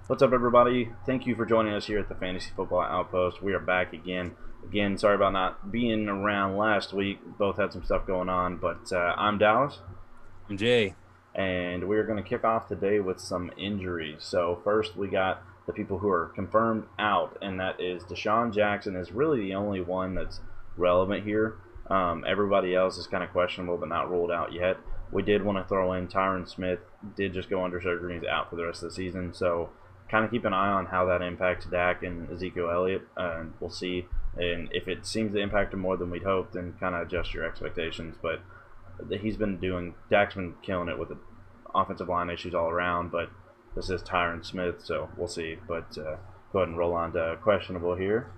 What's up, everybody? Thank you for joining us here at the Fantasy Football Outpost. We are back again. Sorry about not being around last week. Both had some stuff going on, but I'm Dallas, I'm Jay. and we're going to kick off today with some injuries. So first, we got the people who are confirmed out, and that is Deshaun Jackson is really the only one that's relevant here. Everybody else is kind of questionable, but not ruled out yet. We did want to throw in Tyron Smith. Did just go under surgery. He's out for the rest of the season. So kind of keep an eye on how that impacts Dak and Ezekiel Elliott, and we'll see. And if it seems to impact him more than we'd hoped, then kind of adjust your expectations. But Dak's been killing it with the offensive line issues all around. But this is Tyron Smith, so we'll see. But go ahead and roll on to questionable here.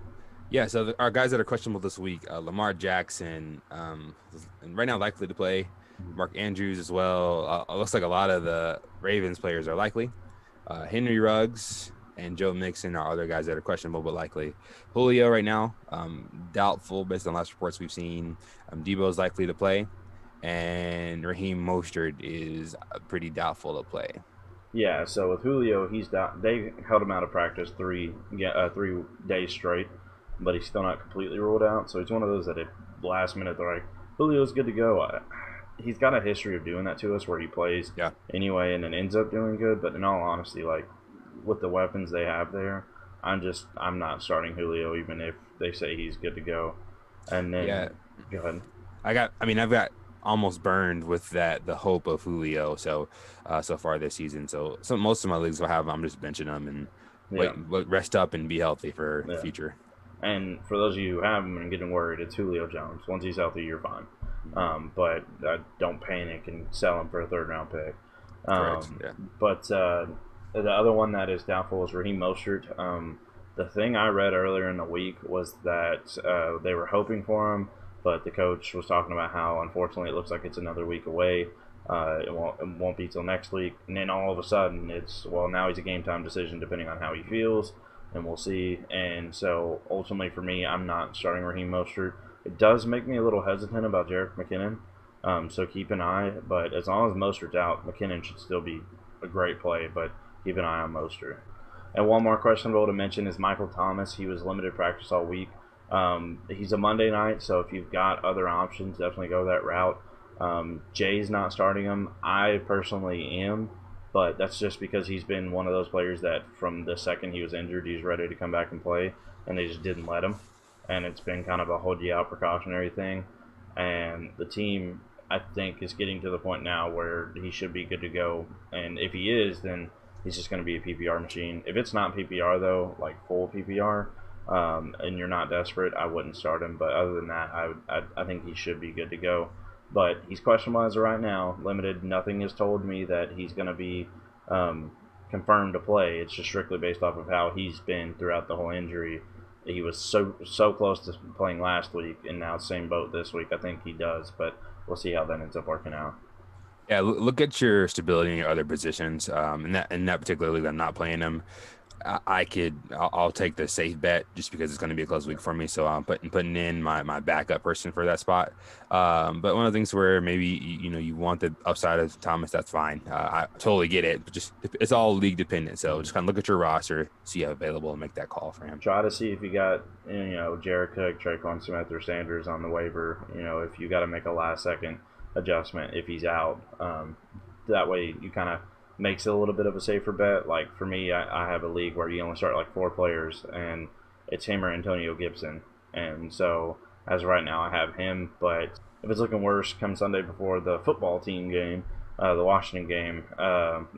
Yeah, so our guys that are questionable this week, Lamar Jackson, and right now likely to play. Mark Andrews as well. Looks like a lot of the Ravens players are likely. Henry Ruggs and Joe Mixon are other guys that are questionable but likely. Julio right now, doubtful based on last reports we've seen. Debo is likely to play, and Raheem Mostert is pretty doubtful to play. Yeah, so with Julio, he's down. They held him out of practice 3 days straight, but he's still not completely ruled out. So he's one of those that at last minute they're like, Julio's good to go. He's got a history of doing that to us where he plays Yeah. anyway and then ends up doing good. But in all honesty, like with the weapons they have there, I'm not starting Julio even if they say he's good to go. And then Yeah. go ahead. I've got almost burned with the hope of Julio so far this season. So most of my leagues will have I'm just benching them and Yeah, rest up and be healthy for the yeah. future. And for those of you who have him and getting worried, it's Julio Jones. Once he's healthy, you're fine. But don't panic and sell him for a third round pick. Correct. Um, Yeah. but the other one that is doubtful is Raheem Mostert. The thing I read earlier in the week was that they were hoping for him, but the coach was talking about how unfortunately it looks like it's another week away. It won't be till next week, and then all of a sudden now he's a game time decision depending on how he feels, and we'll see. And so ultimately for me, I'm not starting Raheem Mostert. It does make me a little hesitant about Jerick McKinnon, so keep an eye. But as long as Mostert's out, McKinnon should still be a great play, but keep an eye on Mostert. And one more questionable to mention is Michael Thomas. He was limited practice all week. He's a Monday night, so if you've got other options, definitely go that route. Jay's not starting him. I personally am, but that's just because he's been one of those players that from the second he was injured, he's ready to come back and play, and they just didn't let him. And it's been kind of a hold you out precautionary thing. And the team, I think, is getting to the point now where he should be good to go. And if he is, then he's just going to be a PPR machine. If it's not PPR, though, like full PPR, and you're not desperate, I wouldn't start him. But other than that, I think he should be good to go. But he's questionable as of right now, limited. Nothing has told me that he's going to be confirmed to play. It's just strictly based off of how he's been throughout the whole injury. He was so close to playing last week, and now same boat this week. I think he does, but we'll see how that ends up working out. Yeah, look at your stability in your other positions. In that particular league, I'm not playing him. I'll take the safe bet just because it's going to be a close week for me. So I'm putting in my backup person for that spot. But one of the things where maybe you want the upside of Thomas, that's fine. I totally get it, but just it's all league dependent. So just kind of look at your roster, see you have available, and make that call for him. Try to see if you got Jared Cook, Traquan Smith, or Sanders on the waiver. If you got to make a last second adjustment if he's out. That way you kind of makes it a little bit of a safer bet. Like for me, I have a league where you only start like 4 players, and it's him or Antonio Gibson. And so as of right now, I have him. But if it's looking worse come Sunday before the football team game, the Washington game,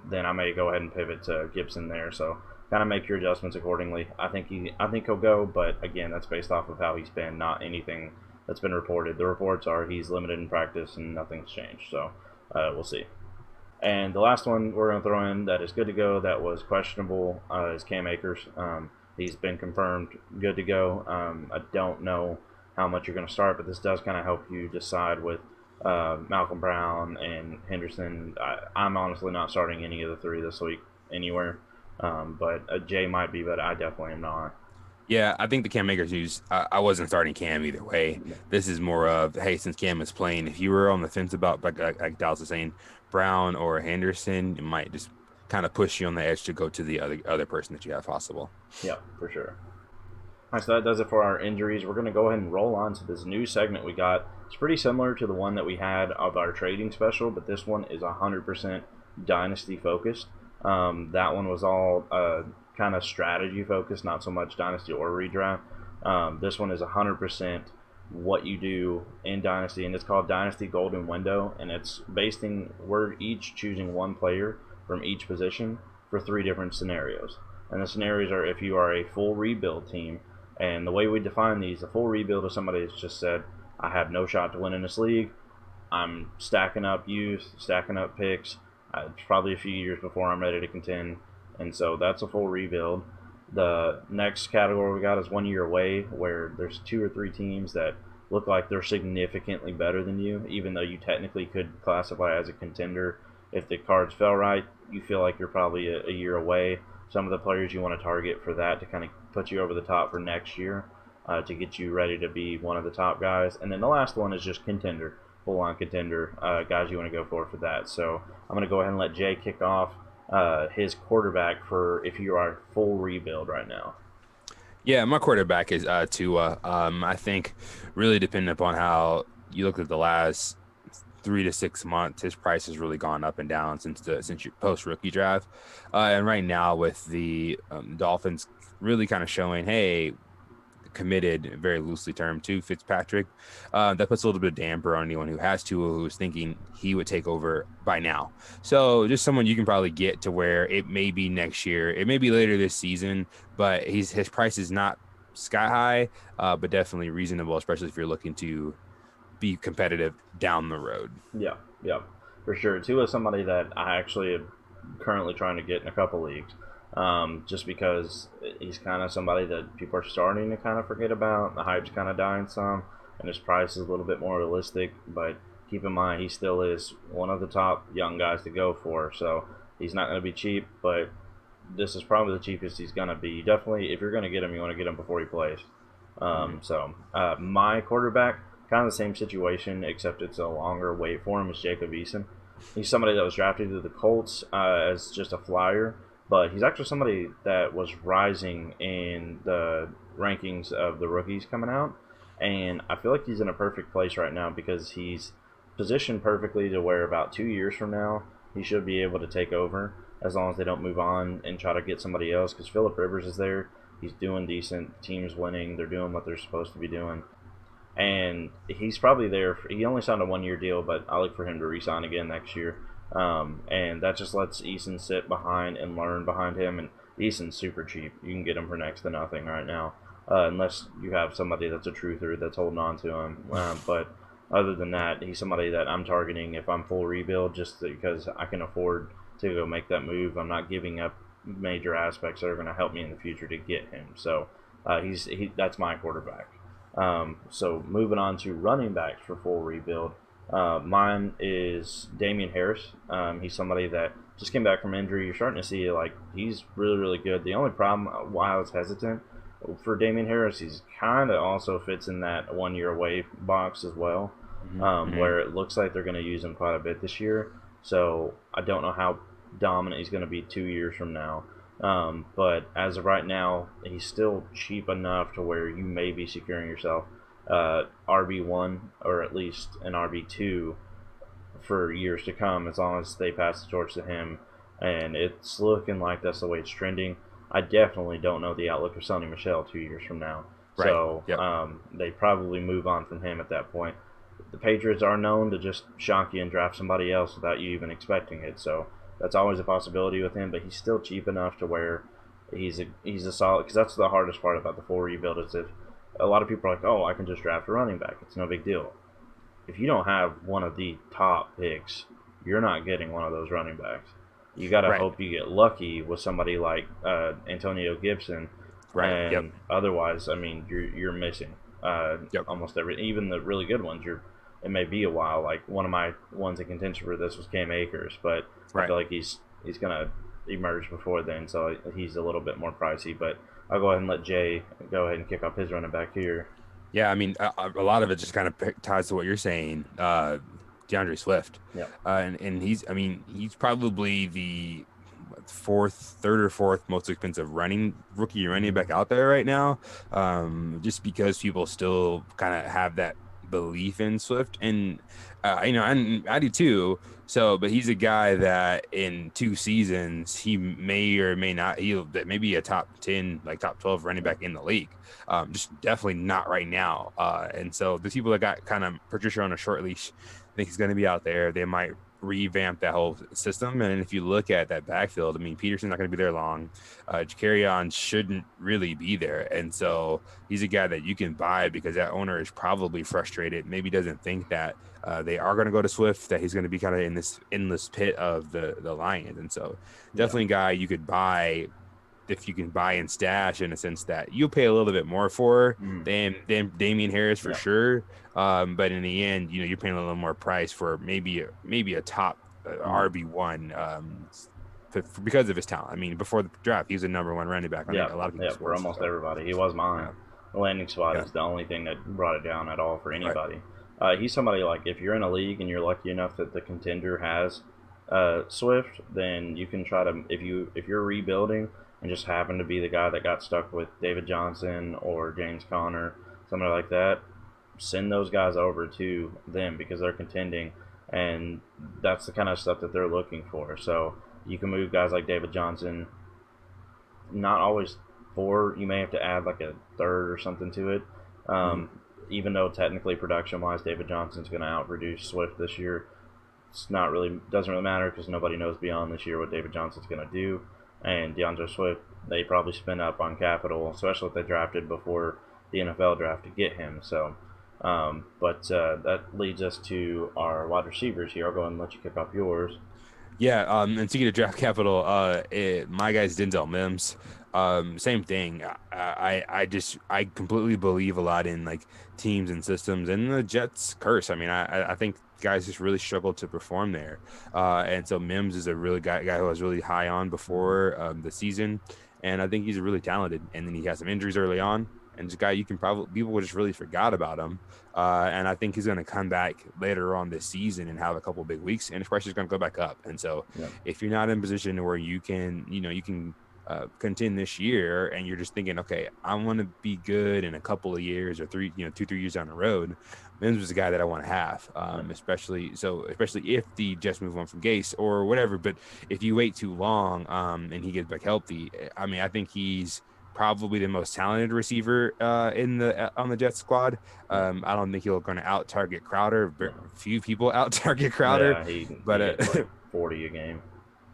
then I may go ahead and pivot to Gibson there. So kind of make your adjustments accordingly. I think he'll go, but again, that's based off of how he's been, not anything that's been reported. The reports are he's limited in practice and nothing's changed. So we'll see. And the last one we're going to throw in that is good to go, that was questionable, is Cam Akers. He's been confirmed good to go. I don't know how much you're going to start, but this does kind of help you decide with Malcolm Brown and Henderson. I'm honestly not starting any of the 3 this week anywhere. But Jay might be, but I definitely am not. Yeah, I think the Cam Akers news, I wasn't starting Cam either way. This is more of, hey, since Cam is playing, if you were on the fence about, like Dallas is saying, Brown or Henderson, you might just kind of push you on the edge to go to the other person that you have possible. Yeah, for sure. All right, so that does it for our injuries. We're going to go ahead and roll on to this new segment we got. It's pretty similar to the one that we had of our trading special, but this one is 100% Dynasty focused. That one was all kind of strategy focused, not so much Dynasty or redraft. This one is 100% what you do in Dynasty, and it's called Dynasty Golden Window, and we're each choosing one player from each position for 3 different scenarios. And the scenarios are if you are a full rebuild team. And the way we define these, a full rebuild is somebody that's just said, I have no shot to win in this league. I'm stacking up youth, stacking up picks. It's probably a few years before I'm ready to contend. And so that's a full rebuild. The next category we got is 1 year away, where there's 2 or 3 teams that look like they're significantly better than you, even though you technically could classify as a contender. If the cards fell right, you feel like you're probably a year away. Some of the players you want to target for that to kind of put you over the top for next year, to get you ready to be one of the top guys. And then the last one is just contender, full-on contender, guys you want to go for that. So I'm going to go ahead and let Jay kick off his quarterback for if you are full rebuild right now. Yeah, my quarterback is Tua. I think really depending upon how you look at the last 3 to 6 months, his price has really gone up and down since your post rookie draft. And right now with the Dolphins really kind of showing, hey, committed, very loosely termed, to Fitzpatrick, that puts a little bit of damper on anyone who has Tua, who's thinking he would take over by now. So just someone you can probably get to where it may be next year, it may be later this season, but his price is not sky high, but definitely reasonable, especially if you're looking to be competitive down the road. Yeah, for sure. Tua is somebody that I actually am currently trying to get in a couple leagues, just because he's kind of somebody that people are starting to kind of forget about. The hype's kind of dying some, and his price is a little bit more realistic, but keep in mind he still is one of the top young guys to go for, so he's not going to be cheap, but this is probably the cheapest he's going to be. Definitely, if you're going to get him, you want to get him before he plays. My quarterback, kind of the same situation, except it's a longer wait for him, is Jacob Eason. He's somebody that was drafted to the Colts as just a flyer, but he's actually somebody that was rising in the rankings of the rookies coming out, and I feel like he's in a perfect place right now because he's positioned perfectly to where about 2 years from now he should be able to take over, as long as they don't move on and try to get somebody else, because Phillip Rivers is there. He's doing decent, team's winning, they're doing what they're supposed to be doing. And he's probably there. He only signed a 1 year deal, but I look for him to re-sign again next year. And that just lets Eason sit behind and learn behind him. And Eason's super cheap. You can get him for next to nothing right now, unless you have somebody that's a truther that's holding on to him. But other than that, he's somebody that I'm targeting if I'm full rebuild, just because I can afford to go make that move. I'm not giving up major aspects that are going to help me in the future to get him. So that's my quarterback. So moving on to running backs for full rebuild, mine is Damian Harris. He's somebody that just came back from injury. You're starting to see like he's really, really good. The only problem why I was hesitant for Damian Harris, he's kind of also fits in that 1 year away box as well, where it looks like they're going to use him quite a bit this year. So I don't know how dominant he's going to be 2 years from now. But as of right now, he's still cheap enough to where you may be securing yourself RB1 or at least an RB2 for years to come, as long as they pass the torch to him. And it's looking like that's the way it's trending. I definitely don't know the outlook of Sonny Michel 2 years from now. Right. So they probably move on from him at that point. The Patriots are known to just shock you and draft somebody else without you even expecting it. So that's always a possibility with him, but he's still cheap enough to where he's a solid, because that's the hardest part about the full rebuild, is if a lot of people are like, oh, I can just draft a running back. It's no big deal. If you don't have one of the top picks, you're not getting one of those running backs. You got to hope you get lucky with somebody like Antonio Gibson. Right. And otherwise, I mean, you're missing almost every, even the really good ones. It may be a while. Like one of my ones in contention for this was Cam Akers, but I feel like he's gonna emerge before then, so he's a little bit more pricey. But I'll go ahead and let Jay go ahead and kick up his running back here. Yeah, I mean, a lot of it just kind of ties to what you're saying. DeAndre Swift. Yeah. And he's probably the third or fourth most expensive rookie running back out there right now, just because people still kind of have that belief in Swift, and and I do too. So, but he's a guy that in 2 seasons he may or may not he'll maybe a top 10, like top 12 running back in the league. Just definitely not right now. And so the people that got kind of Patricia on a short leash, I think he's going to be out there. They might revamp that whole system. And if you look at that backfield, I mean, Peterson's not going to be there long. Jakarion shouldn't really be there. And so he's a guy that you can buy because that owner is probably frustrated, maybe doesn't think that they are going to go to Swift, that he's going to be kind of in this endless pit of the Lions. And so definitely a guy you could buy if you can buy and stash, in a sense that you'll pay a little bit more for than Damian Harris for sure. But in the end, you're paying a little more price for maybe a top RB1 because of his talent. I mean, before the draft, he was a number 1 running back. A lot of people for almost everybody. He was mine. The landing spot is the only thing that brought it down at all for anybody. Right. He's somebody like, if you're in a league and you're lucky enough that the contender has Swift, then you can try to, if you're rebuilding and just happen to be the guy that got stuck with David Johnson or James Conner, somebody like that, send those guys over to them because they're contending, and that's the kind of stuff that they're looking for. So you can move guys like David Johnson, not always 4, you may have to add like a third or something to it. Even though technically production-wise David Johnson's going to outproduce Swift this year, doesn't really matter because nobody knows beyond this year what David Johnson's going to do. And DeAndre Swift, they probably spent up on capital, especially if they drafted before the NFL draft to get him. So, that leads us to our wide receivers here. I'll go and let you kick off yours. Yeah, and speaking of draft capital, my guy's Denzel Mims. Same thing. I completely believe a lot in like teams and systems, and the Jets curse. I mean, I think guys just really struggle to perform there. And so Mims is a really guy who I was really high on before the season, and I think he's really talented. And then he has some injuries early on, and this guy people just really forgot about him. And I think he's going to come back later on this season and have a couple big weeks, and his price is going to go back up. And so if you're not in a position where you can contend this year, and you're just thinking, okay, I want to be good in a couple of years or 3 years down the road, Mims was a guy that I want to have, especially if the Jets move on from Gase or whatever. But if you wait too long and he gets back healthy, I mean, I think he's probably the most talented receiver on the Jets squad. I don't think he'll going to out target Crowder. Few people out target Crowder, but like 40 a game.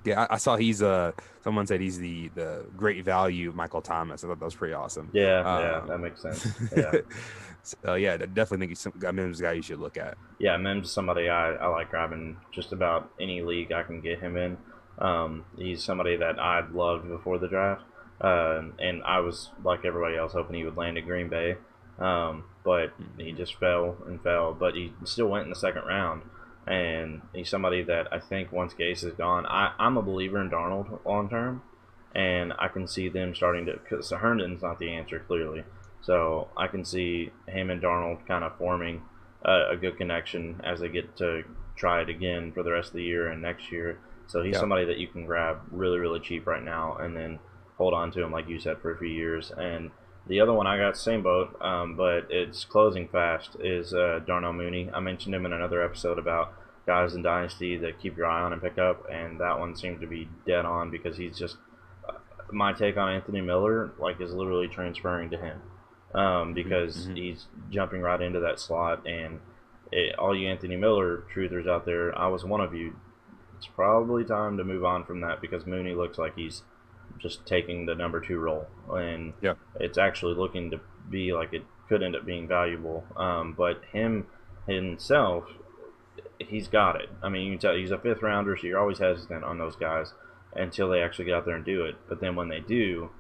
Yeah, I saw he's someone said he's the great value Michael Thomas. I thought that was pretty awesome. Yeah, that makes sense. Yeah. So I definitely think he's Mims a guy you should look at. Yeah, Mims is somebody I like grabbing just about any league I can get him in. He's somebody that I loved before the draft, and I was like everybody else hoping he would land at Green Bay, but he just fell. But he still went in the second round. And he's somebody that I think once Gase is gone, I'm a believer in Darnold long term, and I can see them starting to, because Herndon's not the answer clearly, so I can see him and Darnold kind of forming a good connection as they get to try it again for the rest of the year and next year. So he's somebody that you can grab really, really cheap right now and then hold on to him, like you said, for a few years. And the other one I got, same boat, but it's closing fast, is Darnell Mooney. I mentioned him in another episode about guys in Dynasty that keep your eye on and pick up, and that one seemed to be dead on because he's just my take on Anthony Miller, like, is literally transferring to him because he's jumping right into that slot. And all you Anthony Miller truthers out there, I was one of you. It's probably time to move on from that because Mooney looks like he's just taking the number 2 role, and it's actually looking to be like it could end up being valuable. But him himself, he's got it. I mean, you can tell he's a 5th rounder, so you're always hesitant on those guys until they actually get out there and do it. But then when they do,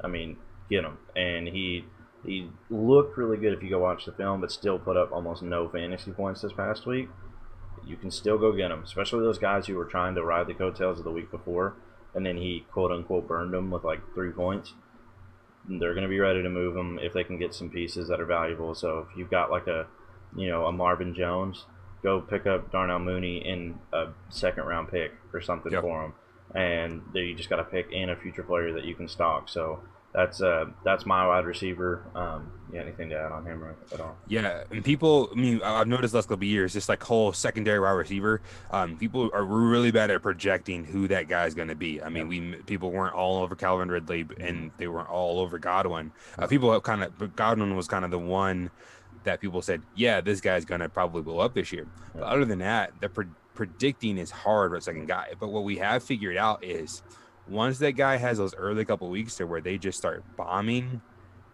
I mean, get them. And he looked really good if you go watch the film, but still put up almost no fantasy points this past week. You can still go get them, especially those guys who were trying to ride the coattails of the week before, and then he quote-unquote burned them with like 3 points. They're going to be ready to move them if they can get some pieces that are valuable. So if you've got like a Marvin Jones, go pick up Darnell Mooney in a 2nd-round pick or something for him. and you just got to pick in a future player that you can stock. So that's my wide receiver. Yeah, anything to add on him at all? Yeah, and people, I mean, I've noticed last couple of years, just like whole secondary wide receiver, people are really bad at projecting who that guy's going to be. I mean, people weren't all over Calvin Ridley, and they weren't all over Godwin. People have but Godwin was kind of the one that people said, yeah, this guy's going to probably blow up this year. But other than that, predicting is hard for a second guy. But what we have figured out is once that guy has those early couple of weeks to where they just start bombing,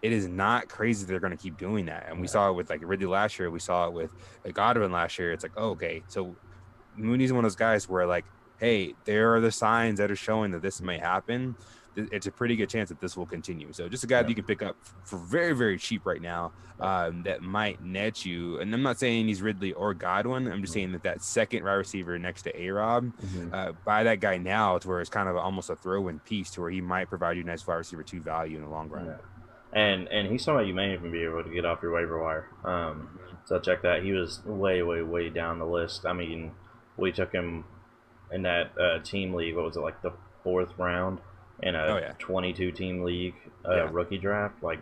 it is not crazy they're going to keep doing that. And we saw it with like Ridley last year. We saw it with Godwin last year. It's like, oh, okay, so Mooney's one of those guys where like, hey, there are the signs that are showing that this may happen. It's a pretty good chance that this will continue. So just a guy that you can pick up for very, very cheap right now that might net you. And I'm not saying he's Ridley or Godwin. I'm just saying that second wide receiver next to A-Rob, buy that guy now to where it's kind of almost a throw-in piece to where he might provide you nice wide receiver 2 value in the long run. Yeah. And he's somebody you may even be able to get off your waiver wire. So check that. He was way, way, way down the list. I mean, we took him in that team league. What was it, like the 4th round in a 22-team league rookie draft? Like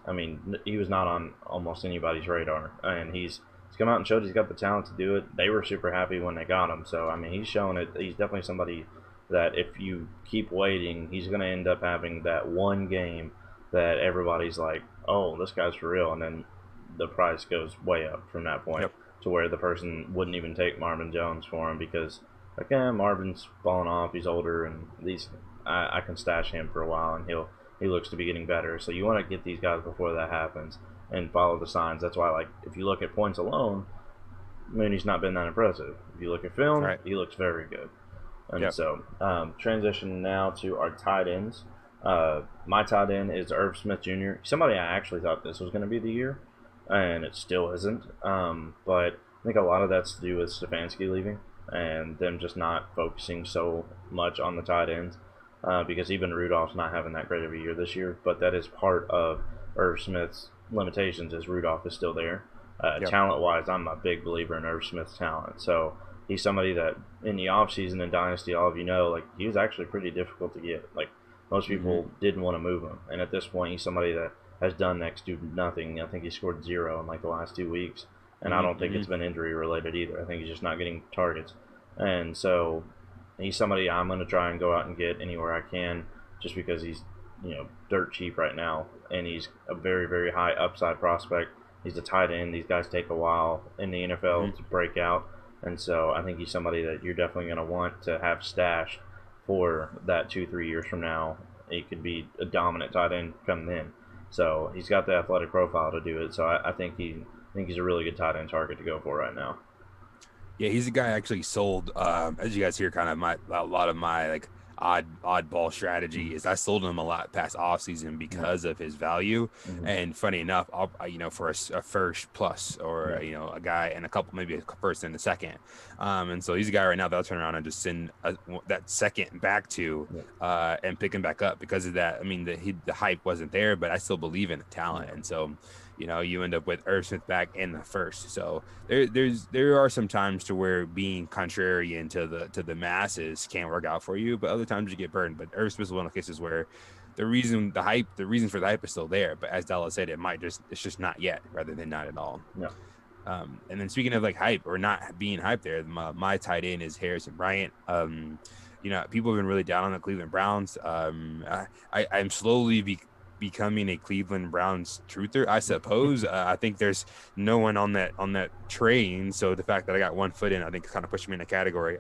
I mean, he was not on almost anybody's radar, and he's come out and showed he's got the talent to do it. They were super happy when they got him. So I mean, he's shown it. He's definitely somebody that if you keep waiting, he's going to end up having that one game that everybody's like, oh, this guy's for real, and then the price goes way up from that point to where the person wouldn't even take Marvin Jones for him because, like, Marvin's falling off, he's older, and I can stash him for a while, and he looks to be getting better. So you want to get these guys before that happens and follow the signs. That's why, like, if you look at points alone, Mooney's not been that impressive. If you look at film, he looks very good. And so transition now to our tight ends. My tight end is Irv Smith Jr. Somebody I actually thought this was going to be the year, and it still isn't. But I think a lot of that's to do with Stefanski leaving and them just not focusing so much on the tight ends because even Rudolph's not having that great of a year this year. But that is part of Irv Smith's limitations as Rudolph is still there. Talent-wise, I'm a big believer in Irv Smith's talent. So he's somebody that in the offseason in Dynasty, all of you know, like he was actually pretty difficult to get. Like most people didn't want to move him. And at this point, he's somebody that has done next to nothing. I think he scored 0 in like the last 2 weeks. And I don't think it's been injury related either. I think he's just not getting targets. And so he's somebody I'm going to try and go out and get anywhere I can just because he's, dirt cheap right now. And he's a very, very high upside prospect. He's a tight end. These guys take a while in the NFL to break out. And so I think he's somebody that you're definitely going to want to have stashed for that 2-3 years from now. He could be a dominant tight end coming in. So he's got the athletic profile to do it. So I think he's a really good tight end target to go for right now. Yeah, he's a guy I actually sold. As you guys hear, kind of a lot of my like oddball strategy is I sold him a lot past offseason because of his value. And funny enough, I'll for a first plus or a guy and a couple, maybe a first and a second. And so he's a guy right now that I'll turn around and just send that second back to and pick him back up because of that. I mean, the hype wasn't there, but I still believe in the talent. And so you end up with Irv Smith back in the first. So there are some times to where being contrarian to the masses can't work out for you, but other times you get burned. But Irv Smith is one of the cases where the reason for the hype is still there, but as Dallas said, it's just not yet, rather than not at all. Yeah. And then speaking of like hype or not being hype there, my tight end is Harrison Bryant. People have been really down on the Cleveland Browns. I'm slowly becoming a Cleveland Browns truther, I suppose. I think there's no one on that train, so the fact that I got one foot in, I think, kind of pushed me in a category.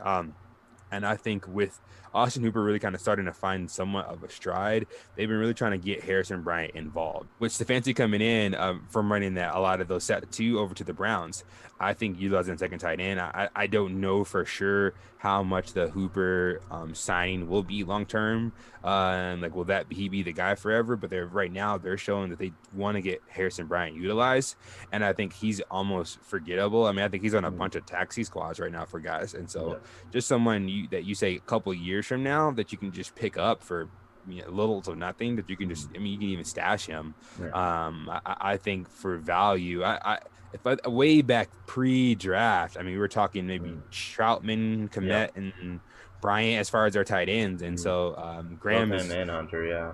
And I think with Austin Hooper really kind of starting to find somewhat of a stride, they've been really trying to get Harrison Bryant involved. With Stefanski coming in from running that a lot of those set 2 over to the Browns, I think utilizing second tight end. I don't know for sure how much the Hooper signing will be long term. Will he be the guy forever? But right now they're showing that they want to get Harrison Bryant utilized, and I think he's almost forgettable. I mean, I think he's on a bunch of taxi squads right now for guys, and so just someone that you say a couple years from now that you can just pick up for little to nothing that you can just. I mean, you can even stash him. Yeah. I think for value, way back pre-draft, I mean, we were talking maybe Troutman, Yeah. Komet, and Bryant as far as our tight ends, and Mhm. so Both Graham him is. and Hunter, yeah.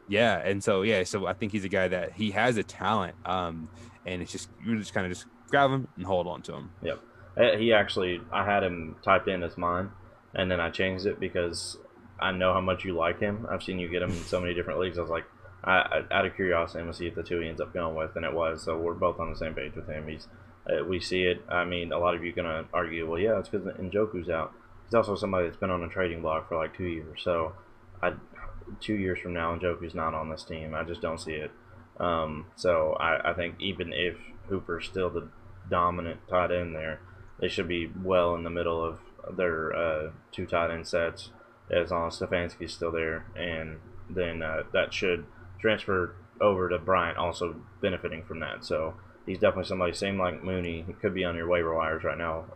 Yeah, and so I think he's a guy that he has a talent, and it's just you just kind of just grab him and hold on to him. Yep. He actually, I had him typed in as mine, and then I changed it because I know how much you like him. I've seen you get him in so many different leagues. I was like, out of curiosity, I'm gonna see if the two he ends up going with, and it was. So we're both on the same page with him. We see it. I mean, a lot of you gonna argue, well, yeah, it's because Njoku's out. He's also somebody that's been on a trading block for like 2 years. So, 2 years from now, Njoku's not on this team. I just don't see it. So I think even if Hooper's still the dominant tight end there, they should be well in the middle of their two tight end sets as long as Stefanski's still there, and then that should transfer over to Bryant, also benefiting from that. So he's definitely somebody, same like Mooney, he could be on your waiver wires right now,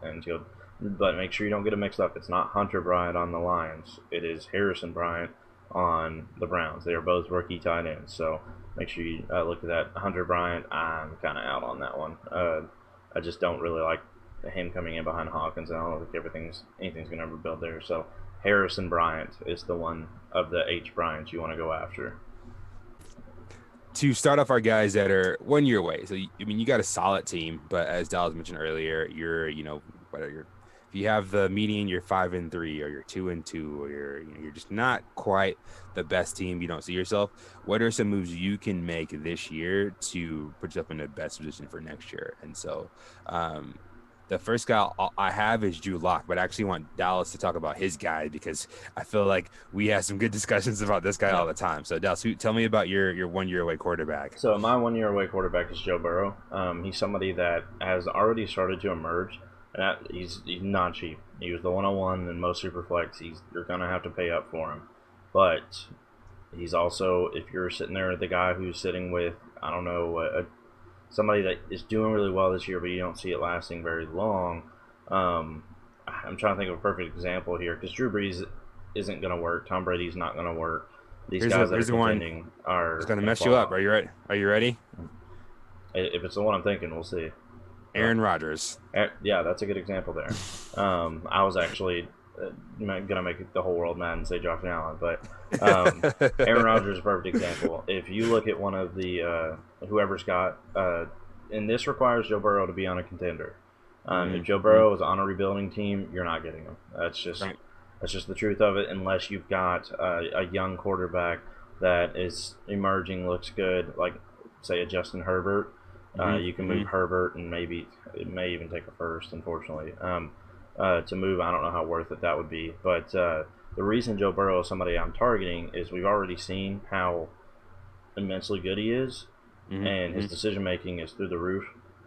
but make sure you don't get it mixed up. It's not Hunter Bryant on the Lions. It is Harrison Bryant on the Browns. They are both rookie tight ends. So make sure you look at that. Hunter Bryant, I'm kind of out on that one. I just don't really like him coming in behind Hawkins, and I don't think anything's going to ever build there. So Harrison Bryant is the one of the H Bryants you want to go after. To start off our guys that are 1 year away. So I mean, you got a solid team, but as Dallas mentioned earlier, you're whether you're if you have the median, you're 5-3, or you're 2-2, or you're just not quite the best team. You don't see yourself. What are some moves you can make this year to put yourself in the best position for next year? And so, the first guy I have is Drew Lock, but I actually want Dallas to talk about his guy because I feel like we have some good discussions about this guy all the time. So Dallas, tell me about your 1 year away quarterback. So my 1 year away quarterback is Joe Burrow. He's somebody that has already started to emerge. He's not cheap. He was the 101 in most Superflex. You're going to have to pay up for him. But he's also, if you're sitting there, the guy who's sitting with, I don't know, somebody that is doing really well this year, but you don't see it lasting very long. I'm trying to think of a perfect example here because Drew Brees isn't going to work. Tom Brady's not going to work. These guys that are contending are going to mess you up. Are you ready? Are you ready? If it's the one I'm thinking, we'll see. Aaron Rodgers. Yeah, that's a good example there. I was actually going to make the whole world mad and say Josh Allen, but Aaron Rodgers is a perfect example. If you look at one of the whoever's got, and this requires Joe Burrow to be on a contender. If Joe Burrow is on a rebuilding team, you're not getting him. That's just the truth of it. Unless you've got a young quarterback that is emerging, looks good, like say a Justin Herbert. You can move Herbert, and maybe it may even take a first, unfortunately, to move. I don't know how worth it that would be. But the reason Joe Burrow is somebody I'm targeting is we've already seen how immensely good he is, and his decision-making is through the roof.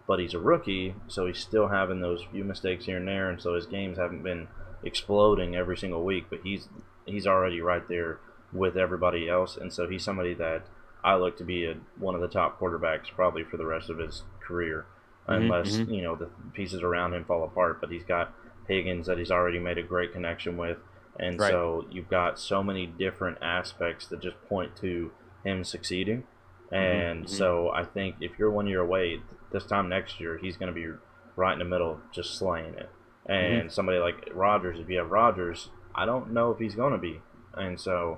But he's a rookie, so he's still having those few mistakes here and there, and so his games haven't been exploding every single week. But he's already right there with everybody else, and so he's somebody that I look to be one of the top quarterbacks probably for the rest of his career, unless the pieces around him fall apart. But he's got Higgins that he's already made a great connection with, and so you've got so many different aspects that just point to him succeeding. And so I think if you're 1 year away, this time next year he's going to be right in the middle, just slaying it. And somebody like Rodgers, if you have Rodgers, I don't know if he's going to be, and so.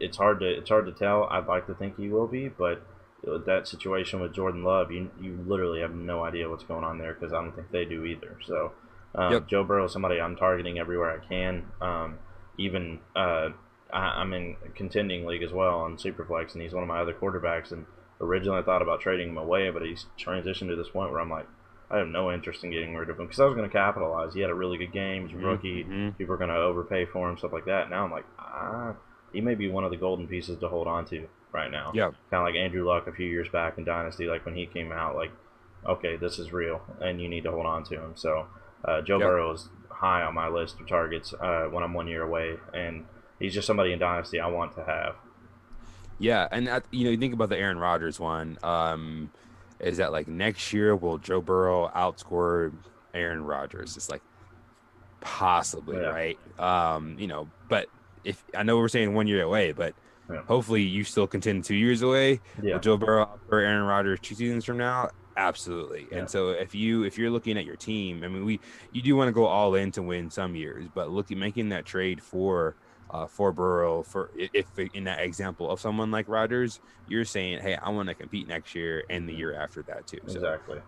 It's hard to tell. I'd like to think he will be, but with that situation with Jordan Love, you literally have no idea what's going on there because I don't think they do either. So Joe Burrow is somebody I'm targeting everywhere I can. I'm in a contending league as well on Superflex, and he's one of my other quarterbacks. And originally I thought about trading him away, but he's transitioned to this point where I'm like, I have no interest in getting rid of him because I was going to capitalize. He had a really good game. He's a rookie. People are going to overpay for him, stuff like that. Now I'm like, he may be one of the golden pieces to hold on to right now. Yeah. Kind of like Andrew Luck a few years back in Dynasty, like when he came out, like, okay, this is real, and you need to hold on to him. So Joe Burrow is high on my list of targets when I'm 1 year away, and he's just somebody in Dynasty I want to have. Yeah, and you think about the Aaron Rodgers one. Is that like next year will Joe Burrow outscore Aaron Rodgers? It's like possibly, right? But if I know we're saying 1 year away, but Yeah. Hopefully, you still contend 2 years away. Yeah. With Joe Burrow or Aaron Rodgers 2 seasons from now, absolutely. Yeah. And so if you're looking at your team, I mean, you do want to go all in to win some years, but making that trade for Burrow if in that example of someone like Rodgers, you're saying, hey, I want to compete next year and the Hmm. year after that too. So, Exactly.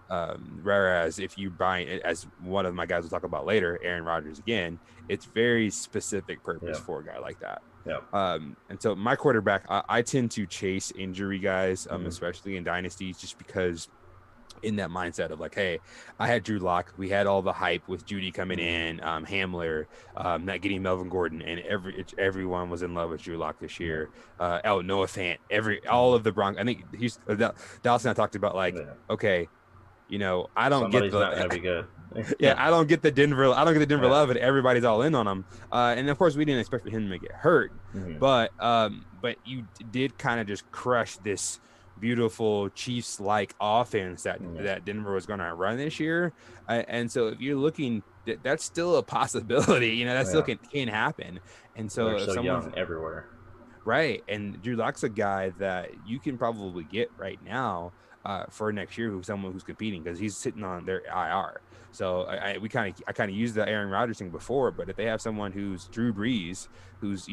whereas if you buy it, as one of my guys will talk about later, Aaron Rodgers again, it's very specific purpose Yeah. for a guy like that. Yeah. And so my quarterback, I tend to chase injury guys, Hmm. especially in dynasties, just because in that mindset of like, hey, I had Drew Lock, we had all the hype with Judy coming Hmm. in, Hamler, not getting Melvin Gordon, and everyone was in love with Drew Lock this Yeah. year. Noah Fant, all Hmm. of the Broncos. I think Dallas and I talked about like, Yeah. okay, I don't get Somebody's not the gonna be good. yeah, I don't get the Denver Yeah. love, but everybody's all in on him. And of course, we didn't expect for him to get hurt, Hmm. but you did kind of just crush this beautiful Chiefs-like offense that Yeah. that Denver was going to run this year. And so, if you're looking, that's still a possibility. That still Yeah. can happen. And They're so, if so someone's young everywhere. right, and Drew Lock's a guy that you can probably get right now for next year, who's someone who's competing because he's sitting on their IR. So I kind of used the Aaron Rodgers thing before, but if they have someone who's Drew Brees, who's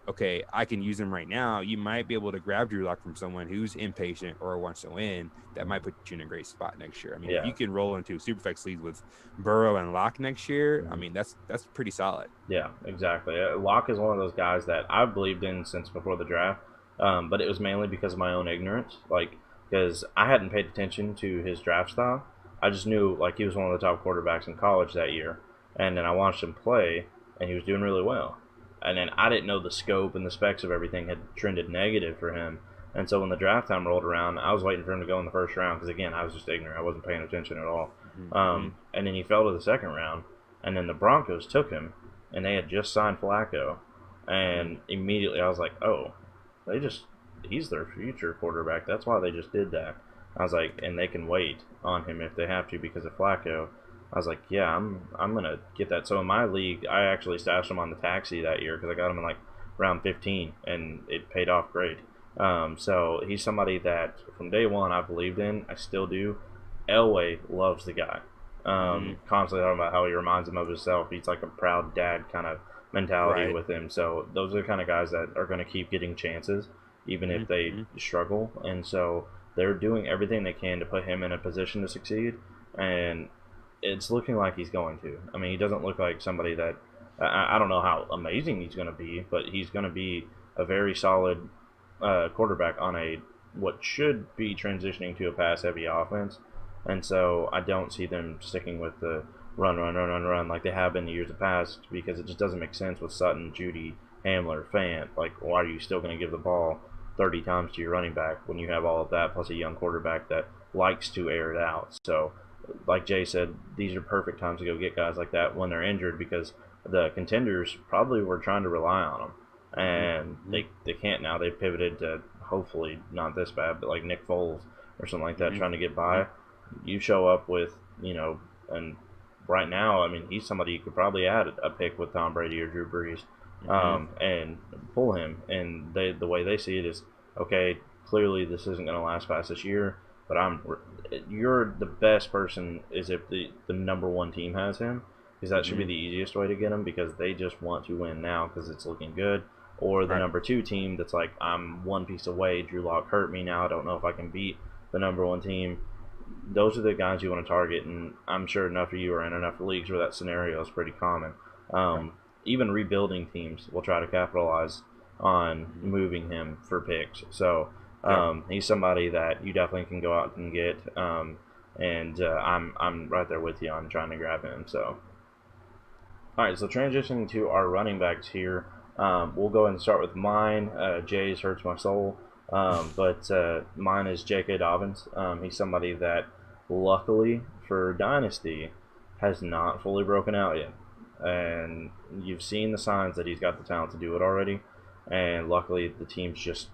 okay, I can use him right now, you might be able to grab Drew Lock from someone who's impatient or wants to win. That might put you in a great spot next year. I mean, if Yeah. you can roll into Superflex leagues with Burrow and Lock next year, I Hmm. mean that's pretty solid. Yeah, exactly. Locke is one of those guys that I've believed in since before the draft, but it was mainly because of my own ignorance. Like, because I hadn't paid attention to his draft style. I just knew like he was one of the top quarterbacks in college that year, and then I watched him play, and he was doing really well. And then I didn't know the scope and the specs of everything had trended negative for him. And so when the draft time rolled around, I was waiting for him to go in the first round because again, I was just ignorant. I wasn't paying attention at all. Mm-hmm. And then he fell to the second round, and then the Broncos took him, and they had just signed Flacco, and immediately I was like, oh, they just he's their future quarterback. That's why they just did that. I was like, and they can wait on him if they have to because of Flacco. I was like, yeah, I'm gonna get that. So in my league, I actually stashed him on the taxi that year because I got him in like round 15, and it paid off great. So he's somebody that from day one I believed in. I still do. Elway loves the guy. Constantly talking about how he reminds him of himself. He's like a proud dad kind of mentality Right. with him. So those are the kind of guys that are going to keep getting chances, even if they Mm-hmm. struggle. And so they're doing everything they can to put him in a position to succeed. And it's looking like he's going to. I mean, he doesn't look like somebody that I don't know how amazing he's going to be, but he's going to be a very solid quarterback on a what should be transitioning to a pass-heavy offense. And so I don't see them sticking with the run like they have been in years past because it just doesn't make sense with Sutton, Judy, Hamler, Fant. Like, why are you still going to give the ball 30 times to your running back when you have all of that plus a young quarterback that likes to air it out? So, like Jay said, these are perfect times to go get guys like that when they're injured because the contenders probably were trying to rely on them. And Mm-hmm. they can't now. They've pivoted to hopefully not this bad, but like Nick Foles or something like that Mm-hmm. trying to get by. You show up with, and right now, I mean, he's somebody you could probably add a pick with Tom Brady or Drew Brees, Mm-hmm. and pull him. And the way they see it is, okay, clearly this isn't going to last past this year, but you're the best person is if the number one team has him, because that should be Mm-hmm. the easiest way to get him because they just want to win now because it's looking good. Or the Right. number two team that's like, I'm one piece away. Drew Lock hurt me now. I don't know if I can beat the number one team. Those are the guys you want to target, and I'm sure enough of you are in enough leagues where that scenario is pretty common. Even rebuilding teams will try to capitalize on Mm-hmm. moving him for picks. So Yep. he's somebody that you definitely can go out and get, and I'm right there with you on trying to grab him. So all right, so transitioning to our running backs here, we'll go ahead and start with mine. Jay's hurts my soul, but mine is J.K. Dobbins. He's somebody that, luckily for Dynasty, has not fully broken out yet, and you've seen the signs that he's got the talent to do it already. And luckily, the team's just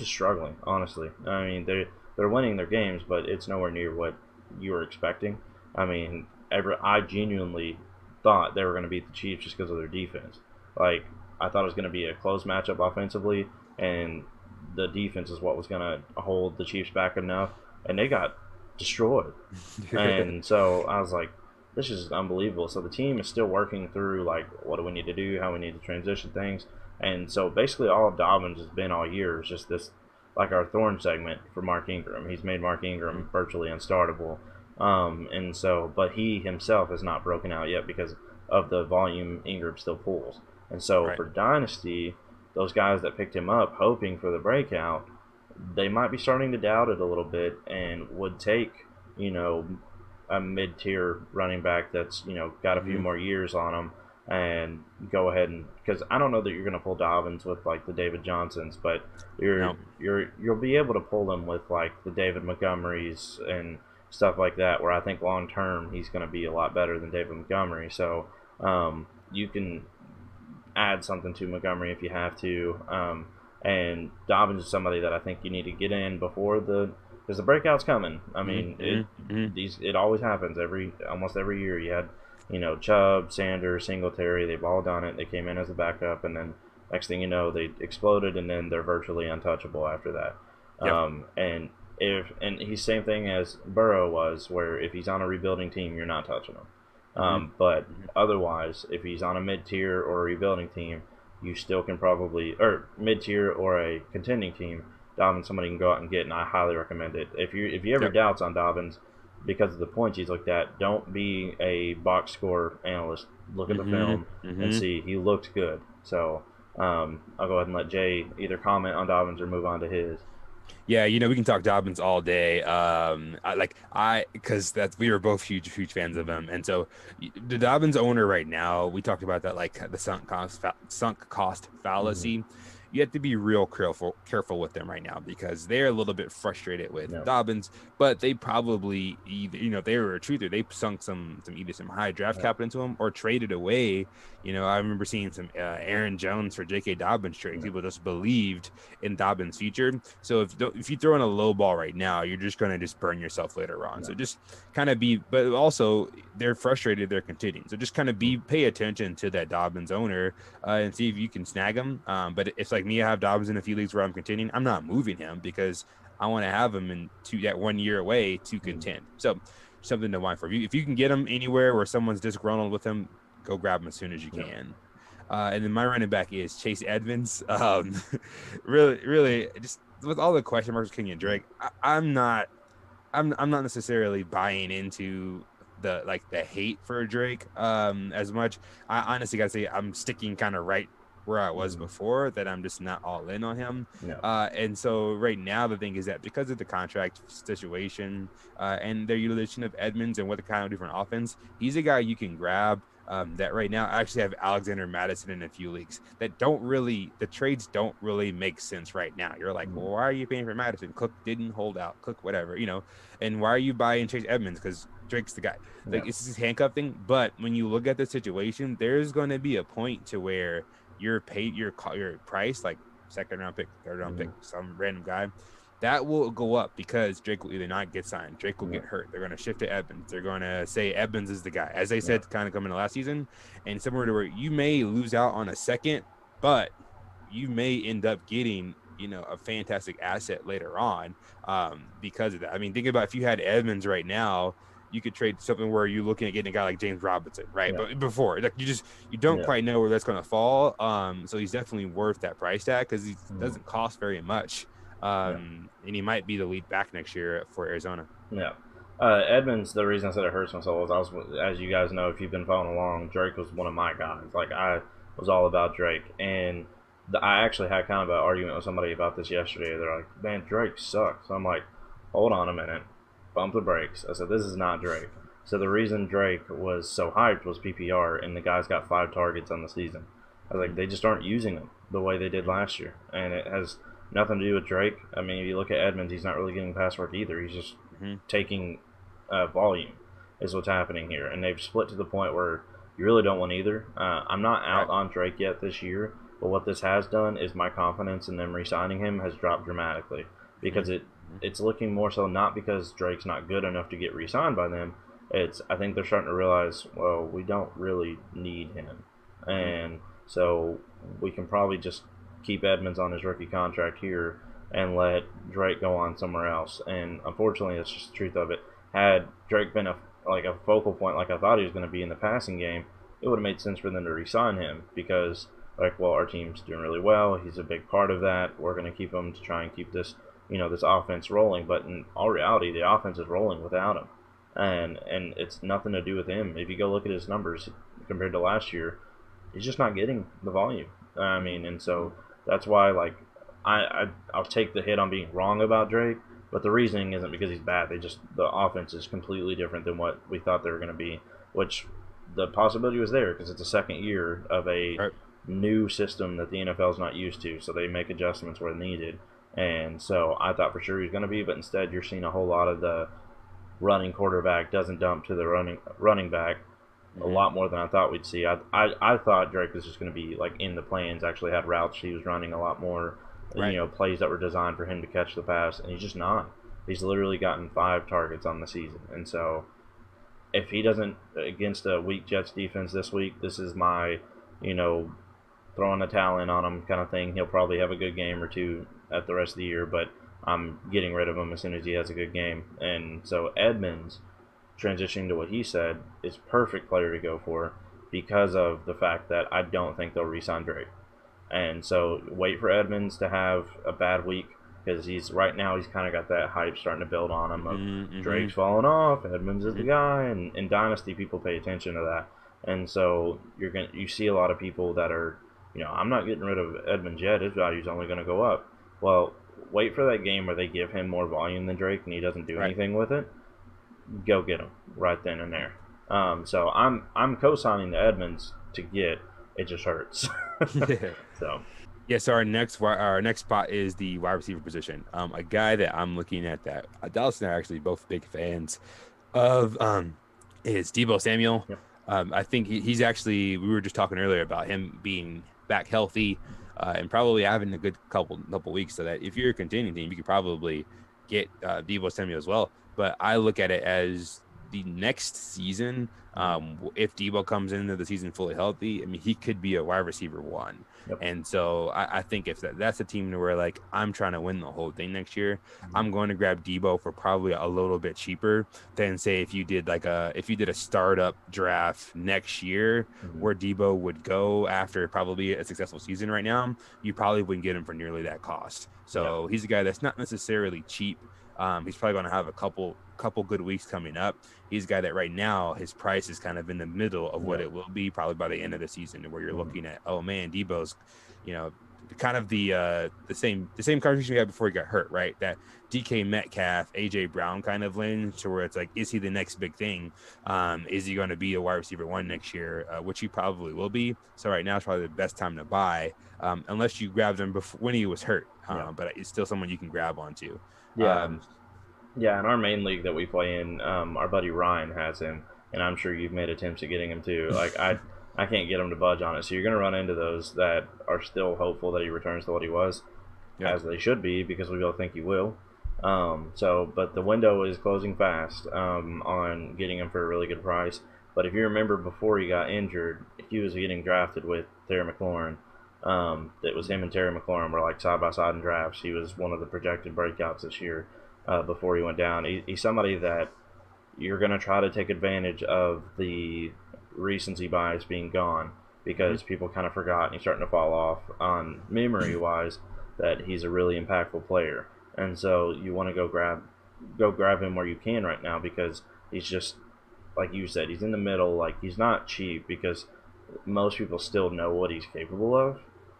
struggling. Honestly, I mean they're winning their games, but it's nowhere near what you were expecting. I mean, I genuinely thought they were going to beat the Chiefs just because of their defense. Like, I thought it was going to be a close matchup offensively. and the defense is what was going to hold the Chiefs back enough, and they got destroyed. And so I was like, this is unbelievable. So the team is still working through like what do we need to do, how we need to transition things, and so basically all of Dobbins has been all year is just this like our thorn segment for Mark Ingram. He's made Mark Ingram virtually unstartable. And so, but he himself has not broken out yet because of the volume Ingram still pulls. And so Right. for Dynasty, those guys that picked him up hoping for the breakout, they might be starting to doubt it a little bit and would take, you know, a mid-tier running back that's, you know, got a few more years on him and go ahead and because I don't know that you're going to pull Dobbins with like the David Johnsons, but No. you'll be able to pull them with like the David Montgomerys and stuff like that. Where I think long term he's going to be a lot better than David Montgomery. So you can add something to Montgomery if you have to. And Dobbins is somebody that I think you need to get in before because the breakout's coming. I mean, it always happens almost every year. You had Chubb, Sanders, Singletary. They've all done it. They came in as a backup, and then next thing you know, they exploded, and then they're virtually untouchable after that. Yep. And he's same thing as Burrow was, where if he's on a rebuilding team, you're not touching him. But otherwise, if he's on a mid-tier or a rebuilding team, you still can probably, or mid-tier or a contending team, Dobbins somebody can go out and get, and I highly recommend it. If you ever doubts on Dobbins because of the points he's looked at, don't be a box score analyst. Look at the film and see he looked good. So I'll go ahead and let Jay either comment on Dobbins or move on to his. Yeah, we can talk Dobbins all day. Because we were both huge fans of him, and so the Dobbins owner right now, we talked about that, like the sunk cost fallacy. You have to be real careful with them right now because they're a little bit frustrated with Dobbins, but they probably either, they were a truther. They sunk some high draft capital into him or traded away. I remember seeing some Aaron Jones for J.K. Dobbins trade. People just believed in Dobbins' future. So if you throw in a low ball right now, you're just going to just burn yourself later on. So just kind of but also they're frustrated. They're continuing. So just kind of pay attention to that Dobbins owner and see if you can snag him. But it's like me, I have Dobbins in a few leagues where I'm continuing. I'm not moving him because I want to have him that 1 year away to contend. So something to mind for you. If you can get him anywhere where someone's disgruntled with him, go grab him as soon as you can. And then my running back is Chase Edmonds. Really, just with all the question marks with Kenyon Drake, I'm not necessarily buying into the hate for Drake as much. I honestly gotta say I'm sticking kind of right where I was before, that I'm just not all in on him. And so right now the thing is that because of the contract situation and their utilization of Edmonds and what the kind of different offense, he's a guy you can grab. That right now I actually have Alexander Madison in a few leagues that the trades don't really make sense right now. You're like, well, why are you paying for Madison? Cook didn't hold out. Cook, whatever, and why are you buying Chase Edmonds? Because Drake's the guy. Like, it's this handcuff thing. But when you look at the situation, there's going to be a point to where you're paid your price, like second round pick, third round pick, some random guy, that will go up because Drake will either not get signed, Drake will get hurt. They're going to shift to Edmonds. They're going to say Edmonds is the guy, as they said, kind of coming to last season, and similar to where you may lose out on a second, but you may end up getting a fantastic asset later on because of that. I mean, think about if you had Edmonds right now, you could trade something where you're looking at getting a guy like James Robinson, right? But before, like, you don't quite know where that's going to fall. So he's definitely worth that price tag because he doesn't cost very much. And he might be the lead back next year for Arizona. Edmonds, the reason I said it hurts my soul is as you guys know, if you've been following along, Drake was one of my guys. Like, I was all about Drake, and I actually had kind of an argument with somebody about this yesterday. They're like, man, Drake sucks. I'm like, hold on a minute. Bump the brakes. I said, this is not Drake. So the reason Drake was so hyped was PPR, and the guy's got 5 targets on the season. I was like, they just aren't using him the way they did last year, and it has nothing to do with Drake. I mean, if you look at Edmonds, he's not really getting pass work either. He's just taking volume is what's happening here, and they've split to the point where you really don't want either. I'm not out on Drake yet this year, but what this has done is my confidence in them re-signing him has dropped dramatically because it's looking more so not because Drake's not good enough to get re-signed by them. I think they're starting to realize, well, we don't really need him, and so we can probably just keep Edmonds on his rookie contract here and let Drake go on somewhere else. And unfortunately, that's just the truth of it. Had Drake been a focal point like I thought he was going to be in the passing game, it would have made sense for them to re-sign him because like, well, our team's doing really well. He's a big part of that. We're going to keep him to try and keep this, this offense rolling. But in all reality, the offense is rolling without him, and it's nothing to do with him. If you go look at his numbers compared to last year, he's just not getting the volume. I mean, and so that's why, like, I'll take the hit on being wrong about Drake, but the reasoning isn't because he's bad. The offense is completely different than what we thought they were going to be, which the possibility was there because it's a second year of a new system that the NFL is not used to, so they make adjustments where needed. And so I thought for sure he was going to be, but instead you're seeing a whole lot of the running quarterback doesn't dump to the running back a lot more than I thought we'd see. I thought Drake was just going to be like in the plans, actually had routes he was running a lot more, plays that were designed for him to catch the pass, and he's just not. He's literally gotten 5 targets on the season, and so if he doesn't against a weak Jets defense this week, this is my, throwing a towel in on him kind of thing. He'll probably have a good game or two at the rest of the year, but I'm getting rid of him as soon as he has a good game. And so Edmonds, transitioning to what he said, is perfect player to go for because of the fact that I don't think they'll re-sign Drake. And so wait for Edmonds to have a bad week because he's kind of got that hype starting to build on him of Drake's falling off, Edmonds is the guy, and in Dynasty people pay attention to that. And so you see a lot of people that are, I'm not getting rid of Edmonds yet. His value's only going to go up. Well, wait for that game where they give him more volume than Drake and he doesn't do anything with it. Go get him right then and there. So I'm co-signing the Edmonds to get. It just hurts. So our next spot is the wide receiver position. A guy that I'm looking at that Dallas and I are actually both big fans of is Deebo Samuel. Yep. I think he's actually, we were just talking earlier about him being back healthy and probably having a good couple weeks, so that if you're a contending team, you could probably get Deebo Samuel as well. But I look at it as the next season, if Deebo comes into the season fully healthy, I mean, he could be a wide receiver 1. Yep. And so I think if that's a team where, like, I'm trying to win the whole thing next year, I'm going to grab Deebo for probably a little bit cheaper than, say, if you did a startup draft next year where Deebo would go after probably a successful season right now, you probably wouldn't get him for nearly that cost. So he's a guy that's not necessarily cheap. He's probably going to have a couple good weeks coming up. He's a guy that right now his price is kind of in the middle of what it will be probably by the end of the season, where you're looking at, oh man, Deebo's, kind of the same conversation we had before he got hurt, right? That DK Metcalf, AJ Brown kind of lane, to where it's like, is he the next big thing? Is he going to be a wide receiver 1 next year? Which he probably will be. So right now is probably the best time to buy, unless you grabbed him before when he was hurt. But it's still someone you can grab onto. Yeah, in our main league that we play in, our buddy Ryan has him, and I'm sure you've made attempts at getting him too. Like I can't get him to budge on it. So you're going to run into those that are still hopeful that he returns to what he was, as they should be, because we both think he will. But the window is closing fast on getting him for a really good price. But if you remember, before he got injured, he was getting drafted with Terry McLaurin. It was him and Terry McLaurin were like side by side in drafts. He was one of the projected breakouts this year. Before he went down, he's somebody that you're going to try to take advantage of the recency bias being gone, because people kind of forgot and he's starting to fall off on memory wise that he's a really impactful player. And so you want to go grab him where you can right now, because he's just, like you said, he's in the middle. Like, he's not cheap because most people still know what he's capable of.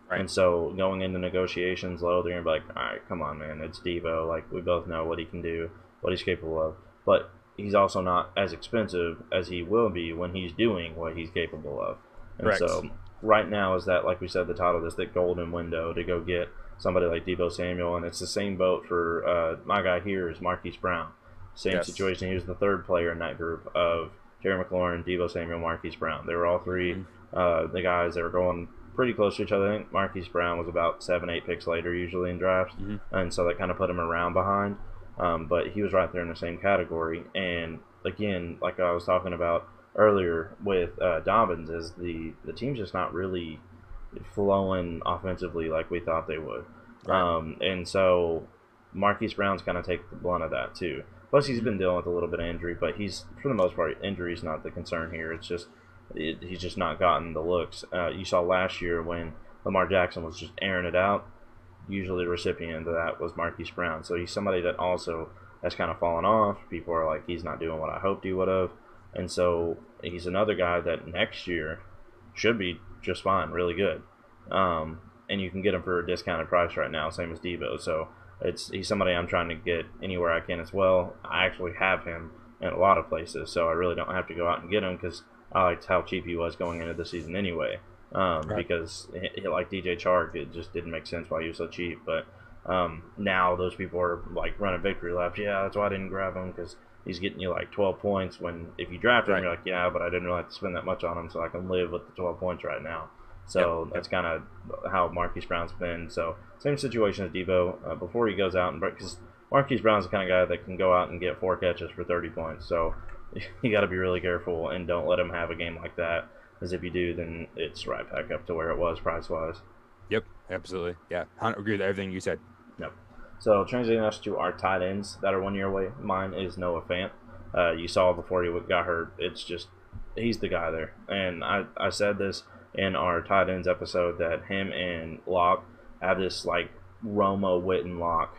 Right. And so going into negotiations low, they're going to be like, all right, come on, man, it's Deebo. Like, we both know what he can do, what he's capable of. But he's also not as expensive as he will be when he's doing what he's capable of. And so right now is that, like we said, the title of this, that golden window to go get somebody like Deebo Samuel. And it's the same boat for my guy here is Marquise Brown. Same situation. He was the third player in that group of Terry McLaurin, Deebo Samuel, Marquise Brown. They were all three the guys that were going pretty close to each other. I think Marquise Brown was about 7-8 picks later usually in drafts, and so that kind of put him around behind. But he was right there in the same category. And again, like I was talking about earlier with Dobbins, is the team's just not really flowing offensively like we thought they would. Right. And so Marquise Brown's kind of take the blunt of that too. Plus, he's Mhm. been dealing with a little bit of injury, but he's for the most part injury is not the concern here. It's just he's just not gotten the looks. You saw last year when Lamar Jackson was just airing it out. Usually, the recipient of that was Marquise Brown. So he's somebody that also has kind of fallen off. People are like, he's not doing what I hoped he would have, and so he's another guy that next year should be just fine, really good. And you can get him for a discounted price right now, same as Debo. So he's somebody I'm trying to get anywhere I can as well. I actually have him in a lot of places, so I really don't have to go out and get him because I liked how cheap he was going into the season anyway. Right. Because like DJ Chark, it just didn't make sense why he was so cheap. But now those people are like running victory laps. Yeah, that's why I didn't grab him because he's getting you like 12 points. When if you draft him, Right. you're like, yeah, but I didn't really have to spend that much on him, so I can live with the 12 points right now. Yep. So Yep. that's kind of how Marquise Brown's been. So same situation as Debo before he goes out and because Marquise Brown's the kind of guy that can go out and get 4 catches for 30 points. So you got to be really careful and don't let him have a game like that. Because if you do, then it's right back up to where it was price wise. Yep. Absolutely. Yeah. I agree with everything you said. Yep. So transitioning us to our tight ends that are 1 year away. Mine is Noah Fant. You saw before he got hurt. It's just he's the guy there. And I said this in our tight ends episode that him and Locke have this like Romo Witten lock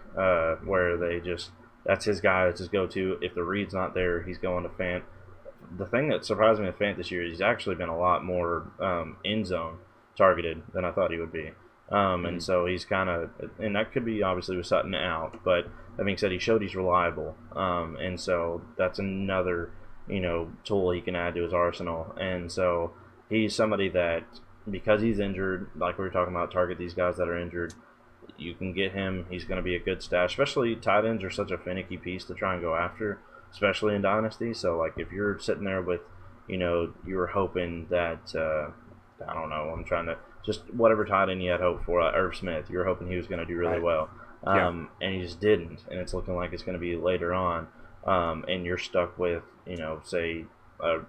where they just that's his guy. That's his go-to. If the read's not there, he's going to Fant. The thing that surprised me with Fant this year is he's actually been a lot more end zone targeted than I thought he would be. And Mhm. so he's kind of, and that could be obviously with Sutton out, but that being said, he showed he's reliable. And so that's another, tool he can add to his arsenal. And so he's somebody that, because he's injured, like we were talking about, target these guys that are injured. You can get him. He's going to be a good stash, especially tight ends are such a finicky piece to try and go after, especially in Dynasty. So, like, if you're sitting there with, you were hoping that, I don't know, I'm trying to, just whatever tight end you had hoped for, Irv Smith, you were hoping he was going to do really Right. well. Yeah. And he just didn't. And it's looking like it's going to be later on. And you're stuck with, say, I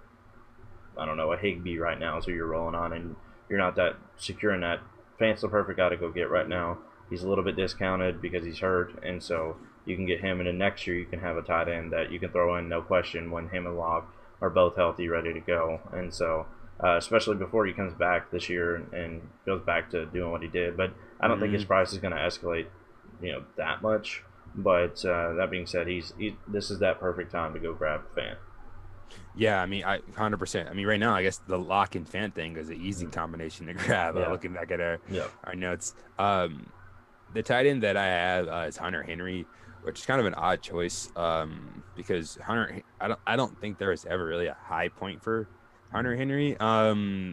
don't know, a Higby right now, so you're rolling on, and you're not that secure in that. Fant's the perfect guy to go get right now. He's a little bit discounted because he's hurt, and so you can get him. And then next year you can have a tight end that you can throw in, no question, when him and Locke are both healthy, ready to go. And so, especially before he comes back this year and goes back to doing what he did. But I don't think his Mhm. price is going to escalate, that much. But that being said, this is that perfect time to go grab Fant. Yeah, I mean, 100%. I mean, right now, I guess the lock and fan thing is an easy Mm. combination to grab. Yeah. Looking back at Yep. our notes, the tight end that I have is Hunter Henry, which is kind of an odd choice because I don't think there is ever really a high point for Hunter Henry.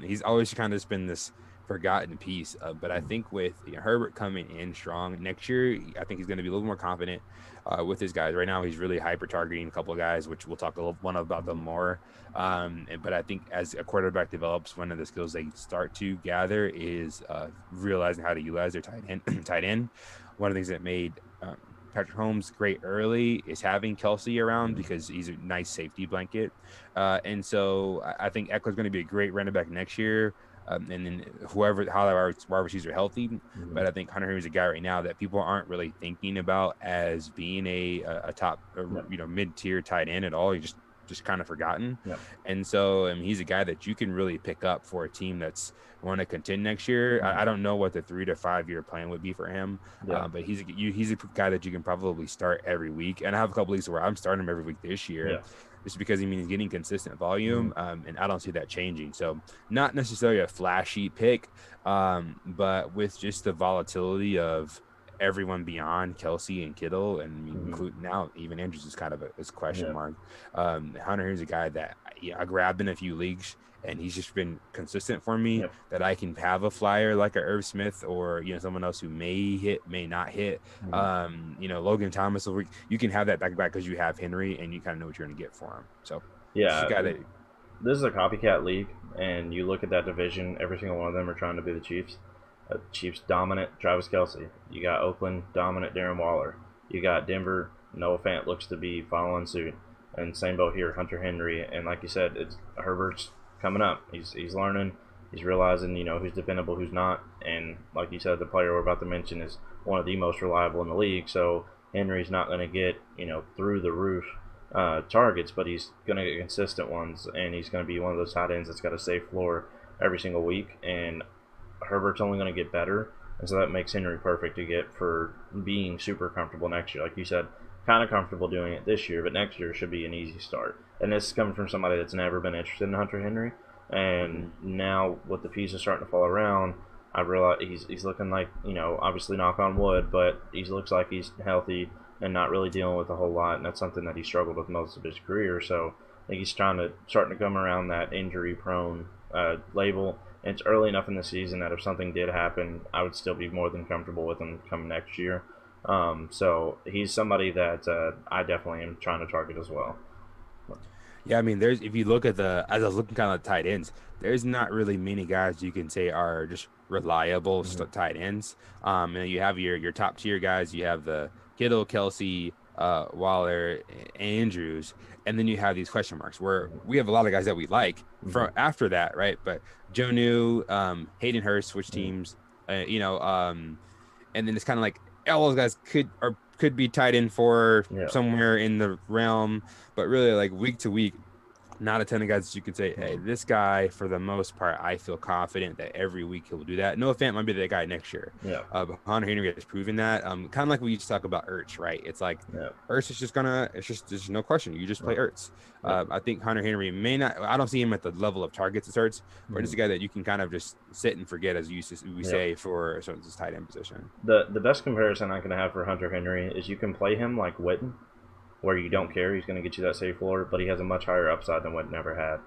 He's always kind of been this forgotten piece, but I think with Herbert coming in strong next year, I think he's going to be a little more confident with his guys. Right now, he's really hyper targeting a couple of guys, which we'll talk a little one about them more. But I think as a quarterback develops, one of the skills they start to gather is realizing how to utilize their tight end. Tight end. One of the things that made Patrick Holmes great early is having Kelsey around because he's a nice safety blanket. And so I think Eckler's going to be a great running back next year. And then how our wide receivers are healthy. Mhm. But I think Hunter Henry's a guy right now that people aren't really thinking about as being a top, Yep. mid-tier tight end at all. He's just kind of forgotten. Yep. And so he's a guy that you can really pick up for a team that's want to contend next year. I don't know what the 3 to 5 year plan would be for him, Yeah. but he's a guy that you can probably start every week. And I have a couple leagues where I'm starting him every week this year. Yeah. Just because he's getting consistent volume, and I don't see that changing. So not necessarily a flashy pick, but with just the volatility of everyone beyond Kelsey and Kittle, and including now even Andrews is kind of a question Yeah. mark. Hunter here's a guy that I grabbed in a few leagues, and he's just been consistent for me. Yep. That I can have a flyer like a Irv Smith or someone else who may hit, may not hit. Logan Thomas. You can have that back to back because you have Henry, and you kind of know what you're going to get for him. So Yeah. just a guy that This is a copycat league, and you look at that division, every single one of them are trying to be the Chiefs. Chiefs dominant, Travis Kelsey. You got Oakland dominant, Darren Waller. You got Denver, Noah Fant looks to be following suit. And same boat here, Hunter Henry. And like you said, it's Herbert's coming up. He's learning. He's realizing, who's dependable, who's not. And like you said, the player we're about to mention is one of the most reliable in the league. So Henry's not going to get, through the roof targets, but he's going to get consistent ones. And he's going to be one of those tight ends that's got a safe floor every single week. And Herbert's only going to get better. And so that makes Henry perfect to get for being super comfortable next year. Like you said, kind of comfortable doing it this year, but next year should be an easy start. And this is coming from somebody that's never been interested in Hunter Henry. And now with the pieces starting to fall around, I realize he's looking like, obviously knock on wood, but he looks like he's healthy and not really dealing with a whole lot. And that's something that he struggled with most of his career. So I think he's starting to come around that injury prone label. And it's early enough in the season that if something did happen, I would still be more than comfortable with him come next year. So he's somebody that I definitely am trying to target as well. Yeah, I mean, if you look at as I was looking kind of at tight ends, there's not really many guys you can say are just reliable tight ends. And you have your top tier guys. You have the Kittle, Kelsey, Waller, Andrews, and then you have these question marks where we have a lot of guys that we like from after that, right? But Jonnu, Hayden Hurst switch teams, and then it's kind of like all those guys could be tied in for somewhere in the realm, but really like week to week, not a ton of guys that you could say, hey, this guy, for the most part, I feel confident that every week he'll do that. Noah Fant might be that guy next year. Yeah. But Hunter Henry has proven that. Kind of like we used to talk about Ertz, right? It's like Ertz is there's no question. You just play Ertz. I think Hunter Henry may not, I don't see him at the level of targets as Ertz, but just a guy that you can kind of just sit and forget, as we say, for this tight end position. The best comparison I can have for Hunter Henry is you can play him like Witten, where you don't care, he's going to get you that safe floor, but he has a much higher upside than Witten ever had.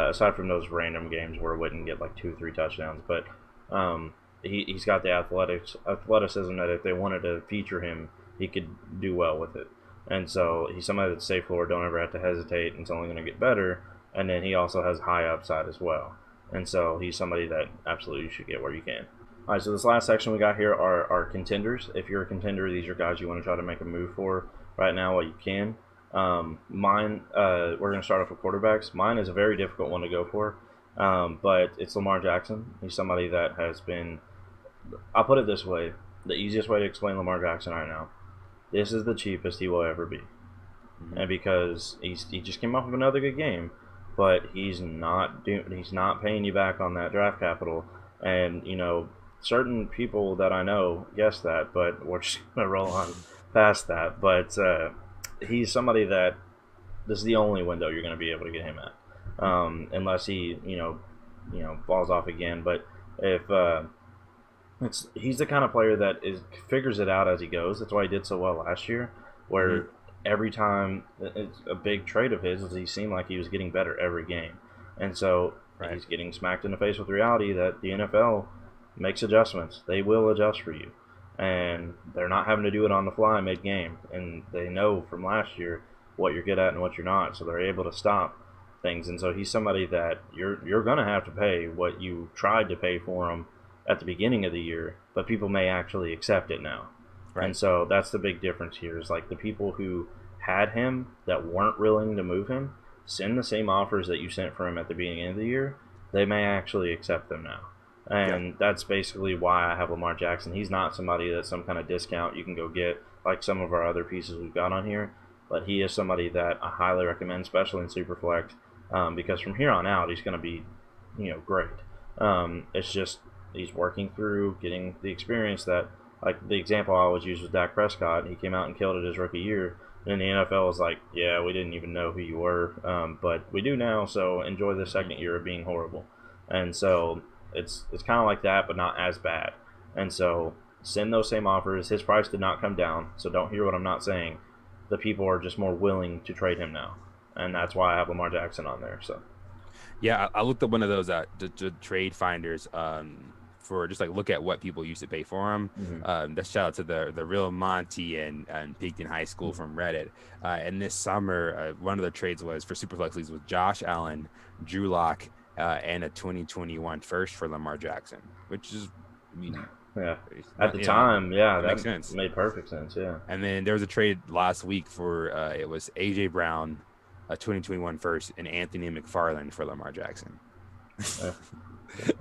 Aside from those random games where Witten get like 2-3 touchdowns, but he's got the athleticism that if they wanted to feature him, he could do well with it. And so he's somebody that's safe floor, don't ever have to hesitate, and it's only going to get better. And then he also has high upside as well. And so he's somebody that absolutely you should get where you can. All right, so this last section we got here are contenders. If you're a contender, these are guys you want to try to make a move for right now while you can. Mine, we're going to start off with quarterbacks. Mine is a very difficult one to go for, but it's Lamar Jackson. He's somebody that has been, I'll put it this way, the easiest way to explain Lamar Jackson right now, this is the cheapest he will ever be. And because he just came off of another good game, but he's not paying you back on that draft capital. And, certain people that I know guess that, but we're just going to roll on past that. But he's somebody that this is the only window you're going to be able to get him at, unless he falls off again. But if he's the kind of player that figures it out as he goes. That's why he did so well last year, where every time, it's a big trait of his is he seemed like he was getting better every game. And so he's getting smacked in the face with reality that the NFL makes adjustments. They will adjust for you. And they're not having to do it on the fly mid-game. And they know from last year what you're good at and what you're not. So they're able to stop things. And so he's somebody that you're going to have to pay what you tried to pay for him at the beginning of the year, but people may actually accept it now. Right. And so that's the big difference here is like the people who had him that weren't willing to move him, send the same offers that you sent for him at the beginning of the year. They may actually accept them now. And that's basically why I have Lamar Jackson. He's not somebody that's some kind of discount you can go get like some of our other pieces we've got on here, but he is somebody that I highly recommend, especially in Superflex, because from here on out he's going to be, great. It's just he's working through getting the experience that, like the example I always use was Dak Prescott. He came out and killed it his rookie year. And the NFL was like, yeah, we didn't even know who you were, but we do now, so enjoy the second year of being horrible. And so it's kind of like that, but not as bad. And so send those same offers. His price did not come down, so don't hear what I'm not saying. The people are just more willing to trade him now, and that's why I have Lamar Jackson on there. So, yeah, I looked up one of those the trade finders for just like look at what people used to pay for him. That shout out to the real Monty and Peakton High School from Reddit. And this summer, one of the trades was for Superflex leagues with Josh Allen, Drew Lock, and a 2021 first for Lamar Jackson, which is, at the time, that makes sense. Made perfect sense, yeah. And then there was a trade last week for it was AJ Brown, a 2021 first, and Anthony McFarland for Lamar Jackson.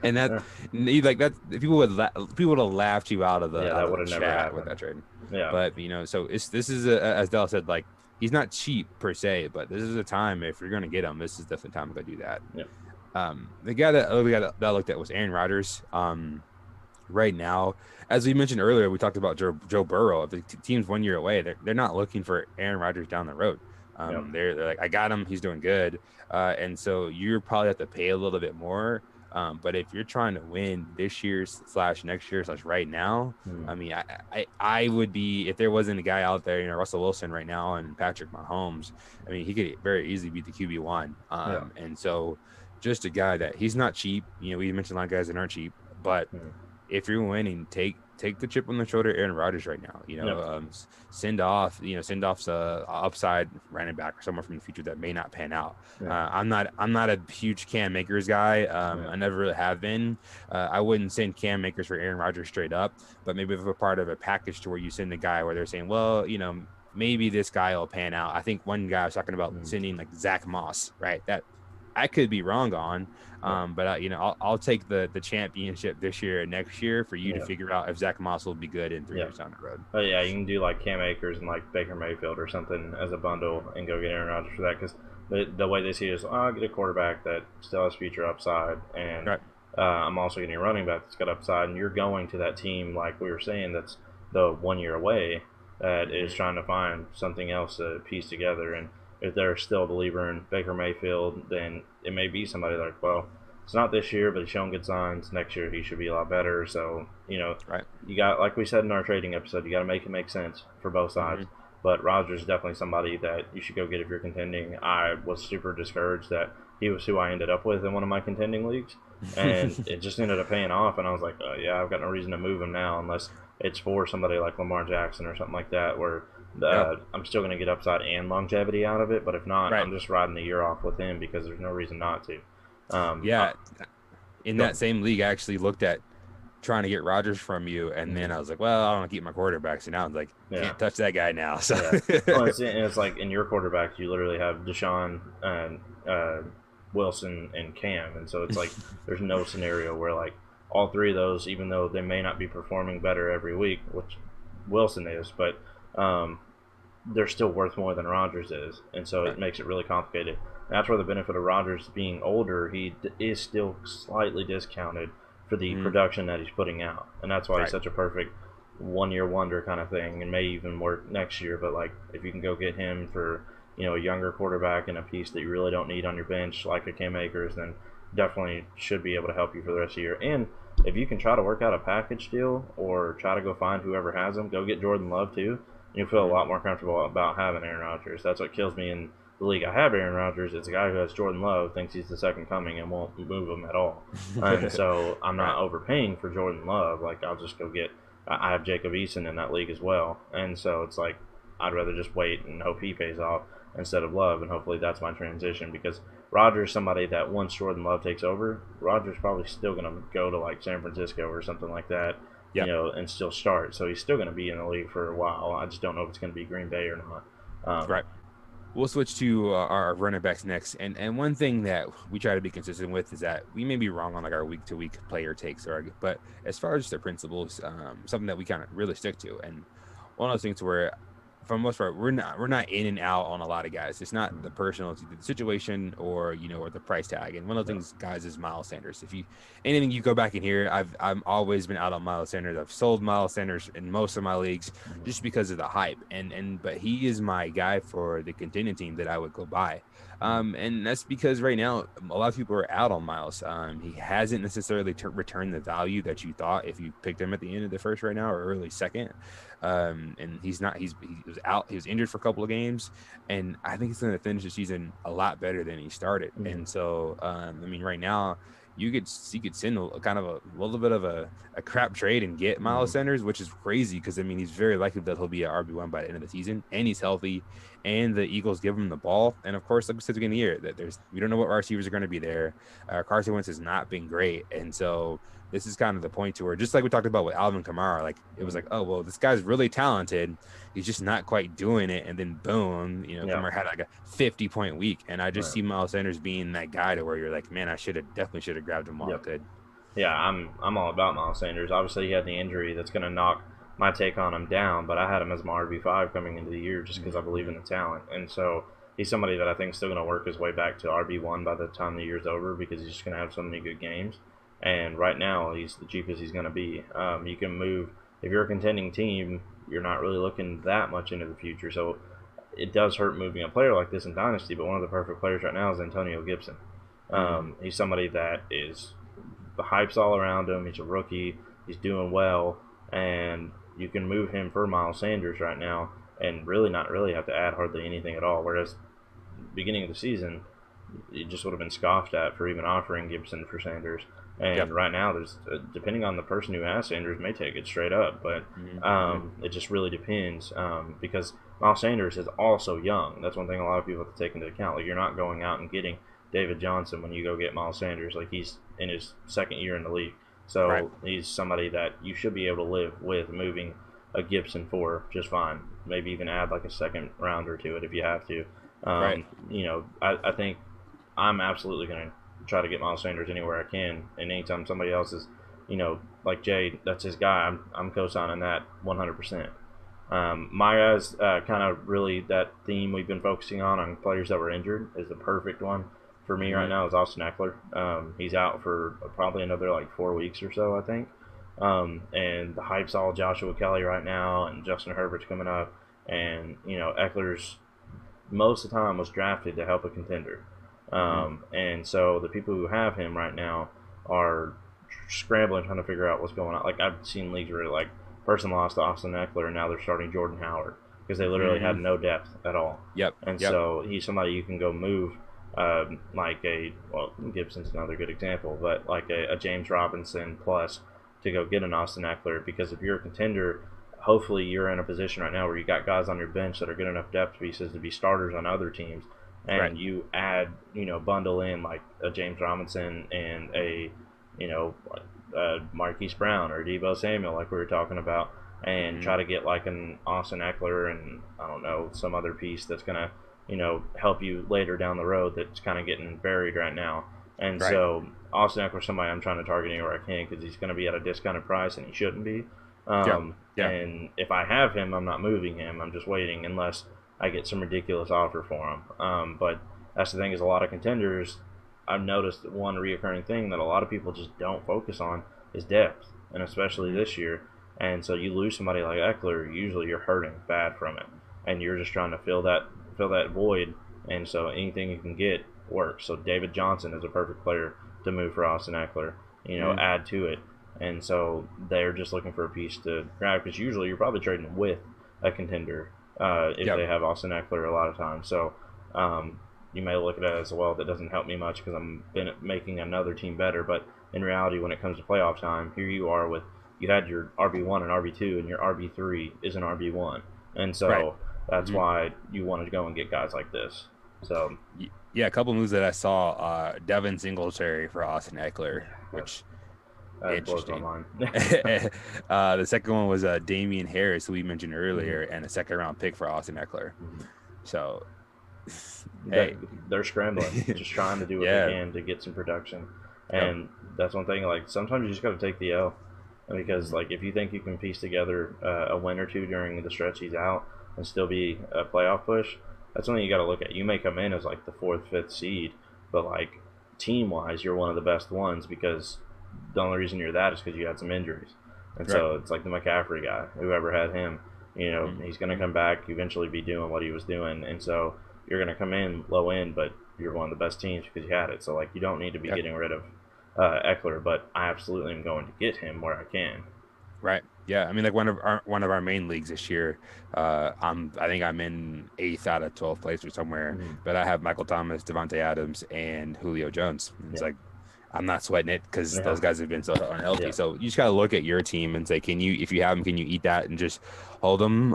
And that, like that, people would have laughed you out of Yeah, out that of would the have never chat with happened. that trade. Yeah. But so this is as Dell said, like he's not cheap per se, but this is a time if you're gonna get him, this is definitely time to go do that. Yeah. The other guy that I looked at was Aaron Rodgers. Right now, as we mentioned earlier, we talked about Joe Burrow. If the team's 1 year away, they're not looking for Aaron Rodgers down the road. Yep. They're like, I got him, he's doing good, and so you probably have to pay a little bit more. But if you're trying to win this year / next year / right now, I mean, I would be, if there wasn't a guy out there, Russell Wilson right now and Patrick Mahomes. I mean, he could very easily beat the QB1. And so just a guy that he's not cheap. We mentioned a lot of guys that aren't cheap, but if you're winning, take the chip on the shoulder, Aaron Rodgers right now. Send off's upside running back or someone from the future that may not pan out. I'm not a huge Cam Akers guy. I never really have been. I wouldn't send Cam Akers for Aaron Rodgers straight up, but maybe if a part of a package to where you send a guy where they're saying, well, maybe this guy will pan out. I think one guy was talking about sending like Zach Moss, right? That I could be wrong on, but I'll take the championship this year and next year for you to figure out if Zach Moss will be good in 3 years down the road. But yeah, you can do like Cam Akers and like Baker Mayfield or something as a bundle and go get Aaron Rodgers for that, because the way they see it is, I'll get a quarterback that still has future upside, and I'm also getting a running back that's got upside, and you're going to that team like we were saying that's the 1 year away that is trying to find something else to piece together. And if they're still a believer in Baker Mayfield, then it may be somebody like, well, it's not this year, but he's showing good signs. Next year he should be a lot better. So, you got, like we said in our trading episode, you got to make it make sense for both sides. But Rodgers is definitely somebody that you should go get if you're contending. I was super discouraged that he was who I ended up with in one of my contending leagues, and it just ended up paying off. And I was like, I've got no reason to move him now unless it's for somebody like Lamar Jackson or something like that, where I'm still going to get upside and longevity out of it. But if not, I'm just riding the year off with him because there's no reason not to. In that same league, I actually looked at trying to get Rodgers from you, and then I was like, well, I want to keep my quarterbacks, and now I'm like, can't touch that guy now. So it's like in your quarterbacks, you literally have Deshaun and Wilson and Cam, and so it's like there's no scenario where like all three of those, even though they may not be performing better every week, which Wilson is, but they're still worth more than Rodgers is, and so it makes it really complicated. And that's where the benefit of Rodgers being older, he is still slightly discounted for the production that he's putting out, and that's why he's such a perfect 1 year wonder kind of thing, and may even work next year. But like, if you can go get him for a younger quarterback and a piece that you really don't need on your bench, like a Cam Akers, then definitely should be able to help you for the rest of the year. And if you can try to work out a package deal or try to go find whoever has him, go get Jordan Love too. You'll feel a lot more comfortable about having Aaron Rodgers. That's what kills me in the league I have Aaron Rodgers. It's a guy who has Jordan Love, thinks he's the second coming, and won't move him at all. And so I'm not overpaying for Jordan Love. Like, I'll just go get – I have Jacob Eason in that league as well. And so it's like I'd rather just wait and hope he pays off instead of Love, and hopefully that's my transition, because Rodgers is somebody that once Jordan Love takes over, Rodgers probably still going to go to like San Francisco or something like that, and still start. So he's still going to be in the league for a while. I just don't know if it's going to be Green Bay or not. We'll switch to our running backs next. And one thing that we try to be consistent with is that we may be wrong on like our week-to-week player takes, but as far as the principles, something that we kind of really stick to. And one of those things where, for the most part, we're not in and out on a lot of guys. It's not the personal, it's the situation or the price tag. And one of the things, guys, is Miles Sanders. If anything you go back in here, I've always been out on Miles Sanders. I've sold Miles Sanders in most of my leagues just because of the hype. But he is my guy for the contending team that I would go buy. And that's because right now a lot of people are out on Miles. He hasn't necessarily returned the value that you thought if you picked him at the end of the first right now or early second. And he was out. He was injured for a couple of games, and I think he's going to finish the season a lot better than he started. And so, right now, you could send a kind of a little bit of a crap trade and get Miles Sanders, which is crazy because he's very likely that he'll be an RB1 by the end of the season, and he's healthy, and the Eagles give him the ball. And of course, like we said at the beginning of the year, that we don't know what receivers are going to be there. Carson Wentz has not been great, and so this is kind of the point to where, just like we talked about with Alvin Kamara, like it was like, oh well, this guy's really talented, he's just not quite doing it, and then boom, Yeah. Kamara had like a 50-point week, and I just Right. see Miles Sanders being that guy to where you're like, man, I definitely should have grabbed him while I Yep. could. Yeah, I'm all about Miles Sanders. Obviously, he had the injury that's going to knock my take on him down, but I had him as my RB5 coming into the year just because I believe in the talent. And so he's somebody that I think is still going to work his way back to RB1 by the time the year's over because he's just going to have so many good games. And right now, he's the cheapest he's going to be. You can move, if you're a contending team, you're not really looking that much into the future. So it does hurt moving a player like this in Dynasty, but one of the perfect players right now is Antonio Gibson. He's somebody that is the hype's all around him. He's a rookie. He's doing well, and you can move him for Miles Sanders right now, and really not really have to add hardly anything at all. Whereas beginning of the season, it just would have been scoffed at for even offering Gibson for Sanders. And right now, there's depending on the person who has Sanders, may take it straight up, but it just really depends because Miles Sanders is also young. That's one thing a lot of people have to take into account. Like you're not going out and getting David Johnson when you go get Miles Sanders. Like he's in his second year in the league, so he's somebody that you should be able to live with moving a Gibson for just fine. Maybe even add like a second rounder to it if you have to. I think I'm absolutely going to try to get Miles Sanders anywhere I can, and anytime somebody else is, like Jay, that's his guy, I'm co-signing that 100%. My guys, kind of really that theme we've been focusing on players that were injured is the perfect one for me right now is Austin Eckler. He's out for probably another like 4 weeks or so, I think. And the hype's all Joshua Kelly right now, and Justin Herbert's coming up, and Eckler's most of the time was drafted to help a contender. And so the people who have him right now are scrambling trying to figure out what's going on. Like I've seen leagues where like person lost to Austin Eckler and now they're starting Jordan Howard because they literally had no depth at all. So he's somebody you can go move, Gibson's another good example, but like a James Robinson plus to go get an Austin Eckler, because if you're a contender, hopefully you're in a position right now where you got guys on your bench that are good enough depth pieces to be starters on other teams. And you add, bundle in like a James Robinson and a, Marquise Brown or Deebo Samuel, like we were talking about, and try to get like an Austin Eckler and I don't know, some other piece that's gonna, help you later down the road that's kind of getting buried right now. And so Austin Eckler is somebody I'm trying to target anywhere I can because he's going to be at a discounted price and he shouldn't be. And if I have him, I'm not moving him. I'm just waiting unless I get some ridiculous offer for him. But that's the thing is a lot of contenders, I've noticed one reoccurring thing that a lot of people just don't focus on is depth, and especially this year. And so you lose somebody like Eckler, usually you're hurting bad from it, and you're just trying to fill that void. And so anything you can get works. So David Johnson is a perfect player to move for Austin Eckler, add to it. And so they're just looking for a piece to grab because usually you're probably trading with a contender. If they have Austin Eckler a lot of times. So you may look at it as, well, that doesn't help me much because I'm making another team better. But in reality, when it comes to playoff time, here you are you had your RB1 and RB2, and your RB3 is an RB1. And so that's why you want to go and get guys like this. So a couple moves that I saw, Devin Singletary for Austin Eckler, which... interesting. The second one was Damian Harris, who we mentioned earlier, and a second-round pick for Austin Eckler. So, they're scrambling, just trying to do what they can to get some production. And that's one thing. Like sometimes you just got to take the L, because like if you think you can piece together a win or two during the stretch he's out and still be a playoff push, that's something you got to look at. You may come in as like the 4th, 5th seed, but like team-wise, you're one of the best ones because the only reason you're that is because you had some injuries. And so it's like the McCaffrey guy, whoever had him, he's going to come back, eventually be doing what he was doing. And so you're going to come in low end, but you're one of the best teams because you had it. So like you don't need to be getting rid of Eckler, but I absolutely am going to get him where I can. Right. Yeah. I mean, like one of our main leagues this year, I think I'm in 8th out of 12th place or somewhere, but I have Michael Thomas, Devontae Adams, and Julio Jones. It's like, I'm not sweating it because Yeah. those guys have been so unhealthy. Yeah. So you just got to look at your team and say, if you have them, can you eat that and just hold them?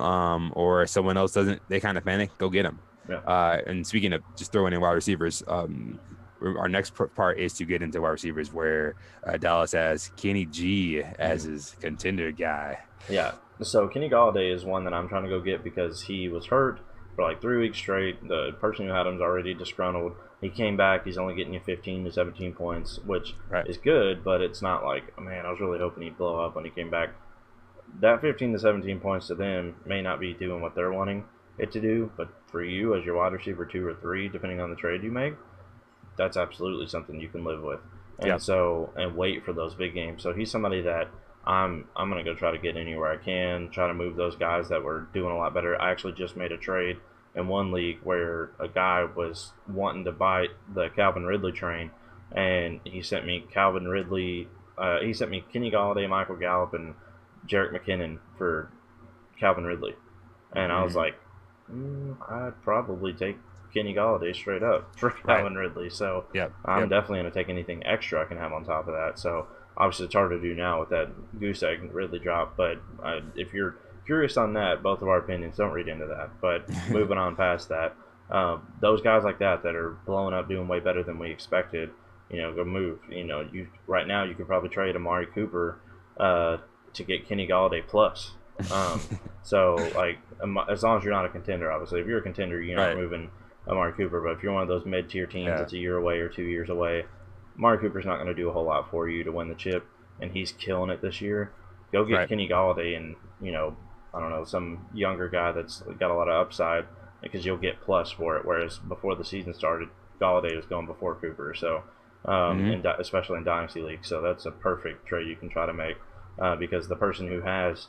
Or someone else doesn't, they kind of panic, go get them. Yeah. And speaking of just throwing in wide receivers, our next part is to get into wide receivers where Dallas has Kenny G as his contender guy. Yeah. So Kenny Galladay is one that I'm trying to go get because he was hurt for like 3 weeks straight. The person who had him's already disgruntled. He came back. He's only getting you 15 to 17 points, which is good, but it's not like, man, I was really hoping he'd blow up when he came back. That 15 to 17 points to them may not be doing what they're wanting it to do, but for you as your wide receiver 2 or 3, depending on the trade you make, that's absolutely something you can live with. And and wait for those big games. So he's somebody that I'm gonna go try to get anywhere I can, try to move those guys that were doing a lot better. I actually just made a trade in one league where a guy was wanting to buy the Calvin Ridley train, and he sent me Calvin Ridley. He sent me Kenny Galladay, Michael Gallup, and Jerick McKinnon for Calvin Ridley, and I was like, I'd probably take Kenny Galladay straight up for Calvin Ridley. So I'm definitely going to take anything extra I can have on top of that. So obviously it's hard to do now with that goose egg Ridley drop. But if you're curious on that, both of our opinions, don't read into that. But moving on past that, those guys like that are blowing up, doing way better than we expected, go move. Right now you could probably trade Amari Cooper to get Kenny Galladay plus. So like as long as you're not a contender, obviously if you're a contender, you're not moving Amari Cooper. But if you're one of those mid-tier teams that's a year away or 2 years away, Amari Cooper's not going to do a whole lot for you to win the chip, and he's killing it this year. Go get Kenny Galladay and I don't know, some younger guy that's got a lot of upside, because you'll get plus for it. Whereas before the season started, Galladay was going before Cooper, so especially in Dynasty League. So that's a perfect trade you can try to make, because the person who has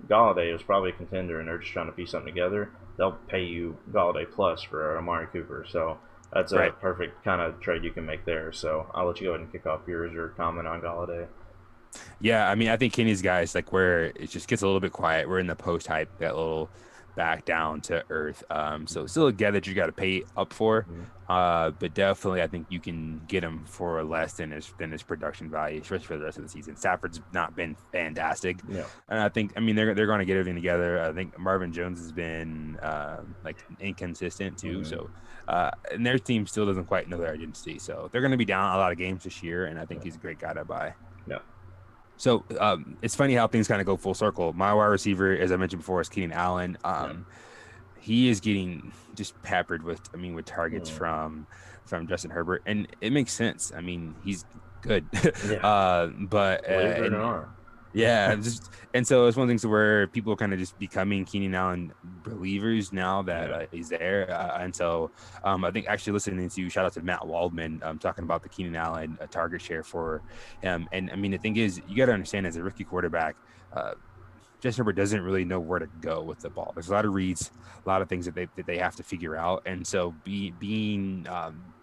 Galladay is probably a contender and they're just trying to piece something together. They'll pay you Galladay plus for Amari Cooper. So that's a perfect kind of trade you can make there. So I'll let you go ahead and kick off yours or comment on Galladay. Yeah, I mean, I think Kenny's guys, like, where it just gets a little bit quiet. We're in the post hype, that little back down to earth. So still a guy that you got to pay up for, but definitely I think you can get him for less than his production value, especially for the rest of the season. Stafford's not been fantastic, and I think they're going to get everything together. I think Marvin Jones has been like inconsistent too. So and their team still doesn't quite know their identity. So they're going to be down a lot of games this year, and I think he's a great guy to buy. Yeah. So it's funny how things kind of go full circle. My wide receiver, as I mentioned before, is Keenan Allen. He is getting just peppered with targets from Justin Herbert, and it makes sense. I mean, he's good, but and so it's one of the things where people are kind of just becoming Keenan Allen believers now that he's there, and so I think actually listening to shout out to Matt Waldman talking about the Keenan Allen target share for him, and I mean the thing is you got to understand, as a rookie quarterback, Justin Herbert doesn't really know where to go with the ball. There's a lot of reads, a lot of things that they have to figure out, and so being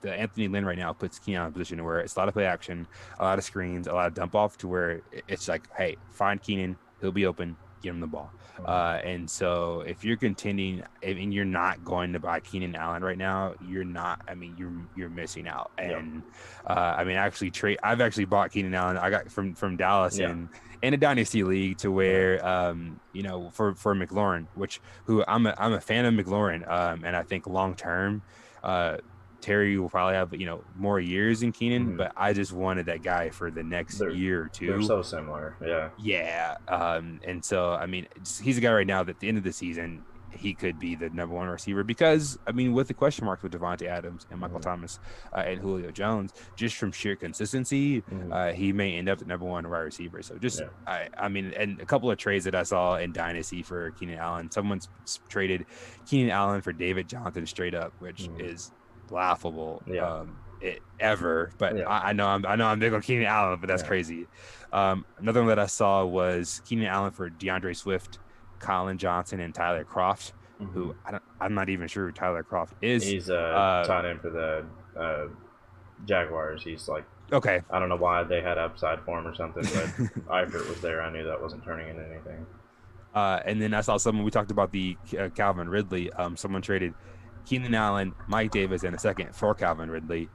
the Anthony Lynn right now puts Keenan in a position where it's a lot of play action, a lot of screens, a lot of dump off, to where it's like, hey, find Keenan, he'll be open, give him the ball. And so if you're contending and you're not going to buy Keenan Allen right now, you're not. I mean, you're missing out. And I've actually bought Keenan Allen. I got from Dallas in a dynasty league, to where for McLaurin, who I'm a fan of McLaurin, and I think long term Terry will probably have more years in Keenan, but I just wanted that guy for the next year or two. They're so similar, and so I mean, he's a guy right now that at the end of the season he could be the number one receiver, because with the question marks with Devontae Adams and Michael Thomas and Julio Jones, just from sheer consistency, he may end up the number one wide receiver. So and a couple of trades that I saw in Dynasty for Keenan Allen, someone's traded Keenan Allen for David Johnson straight up, which is laughable ever, but I know I'm big on Keenan Allen, but that's crazy. Another one that I saw was Keenan Allen for DeAndre Swift, Colin Johnson, and Tyler Kroft, who I'm not even sure who Tyler Kroft is. He's tied in for the Jaguars. He's like, I don't know why they had upside for him or something, but Eifert was there. I knew that wasn't turning into anything. And then I saw someone, we talked about the Calvin Ridley. Someone traded Keenan Allen, Mike Davis, and a second for Calvin Ridley.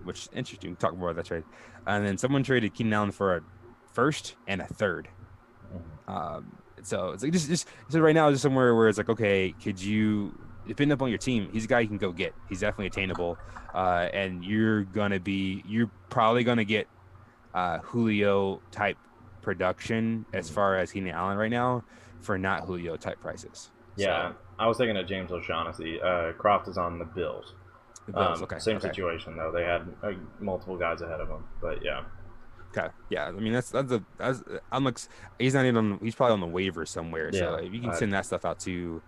which is interesting. We'll talk more about that trade. And then someone traded Keenan Allen for a first and a third. So it's like just so right now it's just somewhere where it's like, okay, could you depending upon your team, he's a guy you can go get. He's definitely attainable. And you're probably gonna get Julio type production as far as Keenan Allen right now for not Julio type prices. Yeah, so, I was thinking of James O'Shaughnessy. Croft is on the Bills. The Bills, okay. Same situation though. They had multiple guys ahead of him, but yeah. Okay, yeah. I mean, I'm like, he's not even on. He's probably on the waiver somewhere. Yeah, so if you can send that stuff out to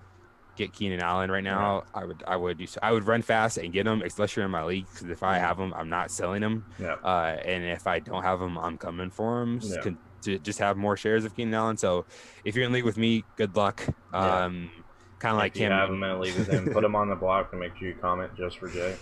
get Keenan Allen right now, yeah. I would run fast and get him, especially in my league. Because if I have him, I'm not selling him. Yeah. And if I don't have him, I'm coming for him to just have more shares of Keenan Allen. So if you're in league with me, good luck. Kind of like him. Have him in a league with him. Put him on the block and make sure you comment just for Jay.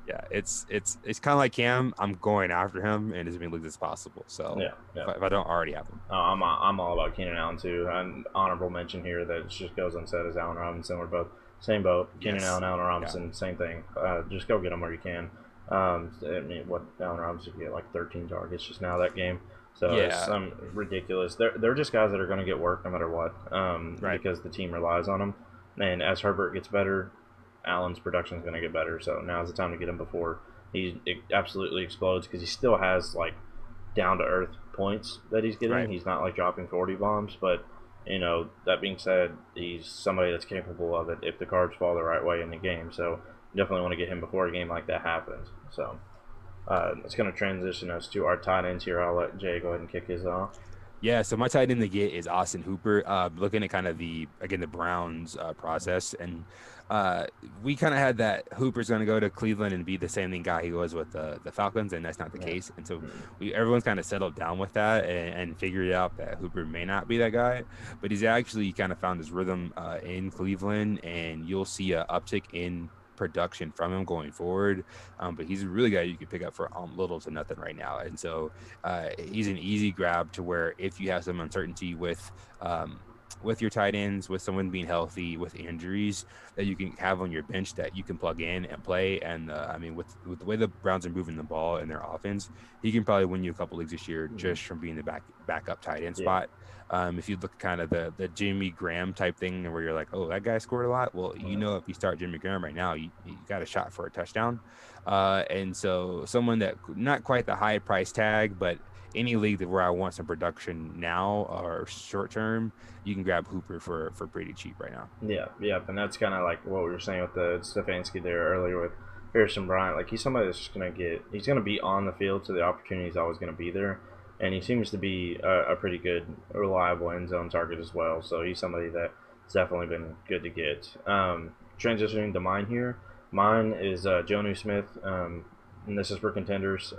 Yeah, it's kind of like Cam. I'm going after him and as many leagues as possible. So if I don't already have him, I'm all about Keenan Allen too. And honorable mention here that it just goes unsaid is Allen Robinson. We're both same boat. Keenan Allen, Allen Robinson, same thing. Just go get them where you can. I mean, what Allen Robinson get like 13 targets just now that game. So it's ridiculous. They're just guys that are going to get work no matter what. Because the team relies on them. And as Herbert gets better, Allen's production is going to get better, so now's the time to get him before he absolutely explodes, because he still has like down-to-earth points that he's getting. Right. He's not like dropping 40 bombs, but that being said, he's somebody that's capable of it if the cards fall the right way in the game. So definitely want to get him before a game like that happens. So it's going to transition us to our tight ends here. I'll let Jay go ahead and kick his off. Yeah, so my tight end to get is Austin Hooper. Looking at kind of the Browns process, and we kind of had that Hooper's going to go to Cleveland and be the same thing guy he was with the Falcons, and that's not the case. And so everyone's kind of settled down with that and figured out that Hooper may not be that guy, but he's actually kind of found his rhythm in Cleveland, and you'll see an uptick in production from him going forward, but he's a really guy you can pick up for little to nothing right now. And so he's an easy grab to where if you have some uncertainty with your tight ends, with someone being healthy, with injuries, that you can have on your bench that you can plug in and play. And I mean, with the way the Browns are moving the ball in their offense, he can probably win you a couple leagues this year just from being the backup tight end spot. If you look kind of the Jimmy Graham type thing where you're like, oh, that guy scored a lot. Well, if you start Jimmy Graham right now, you got a shot for a touchdown. And so someone that not quite the high price tag, but any league where I want some production now or short term, you can grab Hooper for pretty cheap right now. Yeah. And that's kind of like what we were saying with the Stefanski there earlier with Harrison Bryant. Like, he's somebody that's just he's going to be on the field, so the opportunity is always going to be there. And he seems to be a pretty good, reliable end zone target as well. So he's somebody that's definitely been good to get. Transitioning to mine here. Mine is Jonnu Smith, and this is for contenders.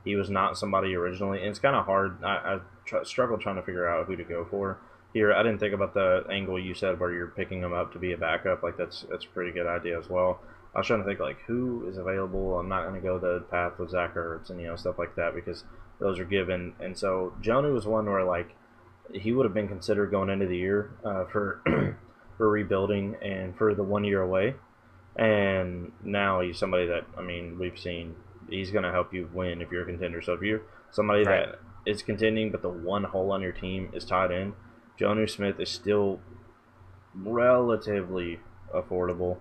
He was not somebody originally, and it's kind of hard. I struggled trying to figure out who to go for here. I didn't think about the angle you said where you're picking him up to be a backup. Like, that's a pretty good idea as well. I was trying to think, like, who is available. I'm not going to go the path of Zach Ertz and, stuff like that, because those are given. And so Jonnu was one where, like, he would have been considered going into the year for for rebuilding and for the 1 year away. And now he's somebody that, I mean, we've seen he's going to help you win if you're a contender. So if you're somebody that is contending but the one hole on your team is tied in, Jonnu Smith is still relatively affordable.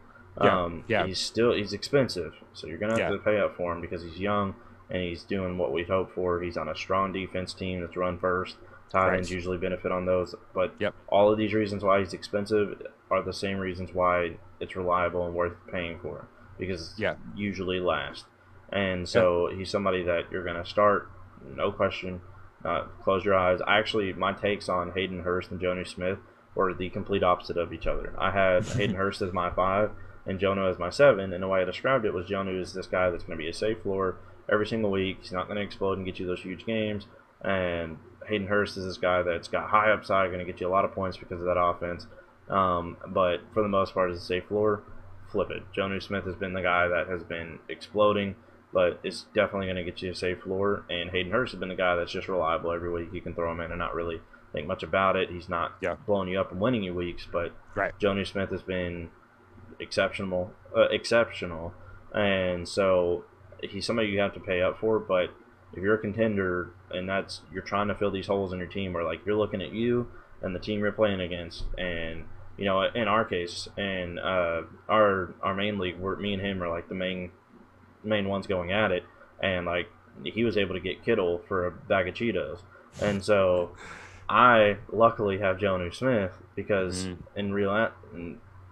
He's expensive, so you're gonna have to pay up for him because he's young and he's doing what we'd hoped for. He's on a strong defense team that's run first. Tight ends usually benefit on those, but all of these reasons why he's expensive are the same reasons why it's reliable and worth paying for, because it's usually last. And so he's somebody that you're gonna start, no question. Close your eyes. My takes on Hayden Hurst and Jonnu Smith were the complete opposite of each other. I had Hayden Hurst as my 5 and Jonnu as my 7, and the way I described it was Jonnu is this guy that's going to be a safe floor every single week. He's not going to explode and get you those huge games. And Hayden Hurst is this guy that's got high upside, going to get you a lot of points because of that offense. But for the most part, as a safe floor, flip it. Jonnu Smith has been the guy that has been exploding, but it's definitely going to get you a safe floor. And Hayden Hurst has been the guy that's just reliable every week. You can throw him in and not really think much about it. He's not blowing you up and winning you weeks, but Jonnu Smith has been exceptional. And so he's somebody you have to pay up for. But if you're a contender and you're trying to fill these holes in your team, where like you're looking at you and the team you're playing against, and in our case, and our main league, me and him are like the main ones going at it, and like he was able to get Kittle for a bag of Cheetos, and so I luckily have Jonnu Smith because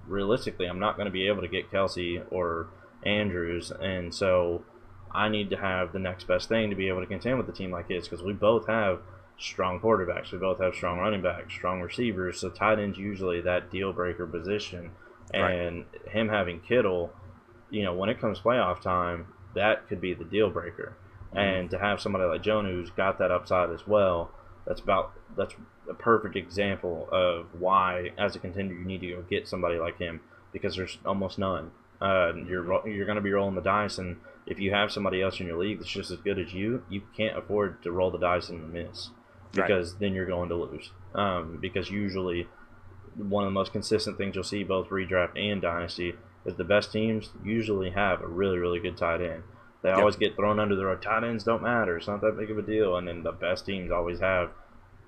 realistically, I'm not going to be able to get Kelsey or Andrews, and so I need to have the next best thing to be able to contend with a team like his, because we both have strong quarterbacks, we both have strong running backs, strong receivers. So tight end's usually that deal breaker position, and him having Kittle, when it comes playoff time, that could be the deal breaker. And to have somebody like Jonah who's got that upside as well, that's a perfect example of why, as a contender, you need to go get somebody like him, because there's almost none. You're going to be rolling the dice, and if you have somebody else in your league that's just as good as you can't afford to roll the dice and miss, because then you're going to lose. Because usually one of the most consistent things you'll see both redraft and dynasty is the best teams usually have a really, really good tight end. They always get thrown under the rug. Tight ends don't matter. It's not that big of a deal. And then the best teams always have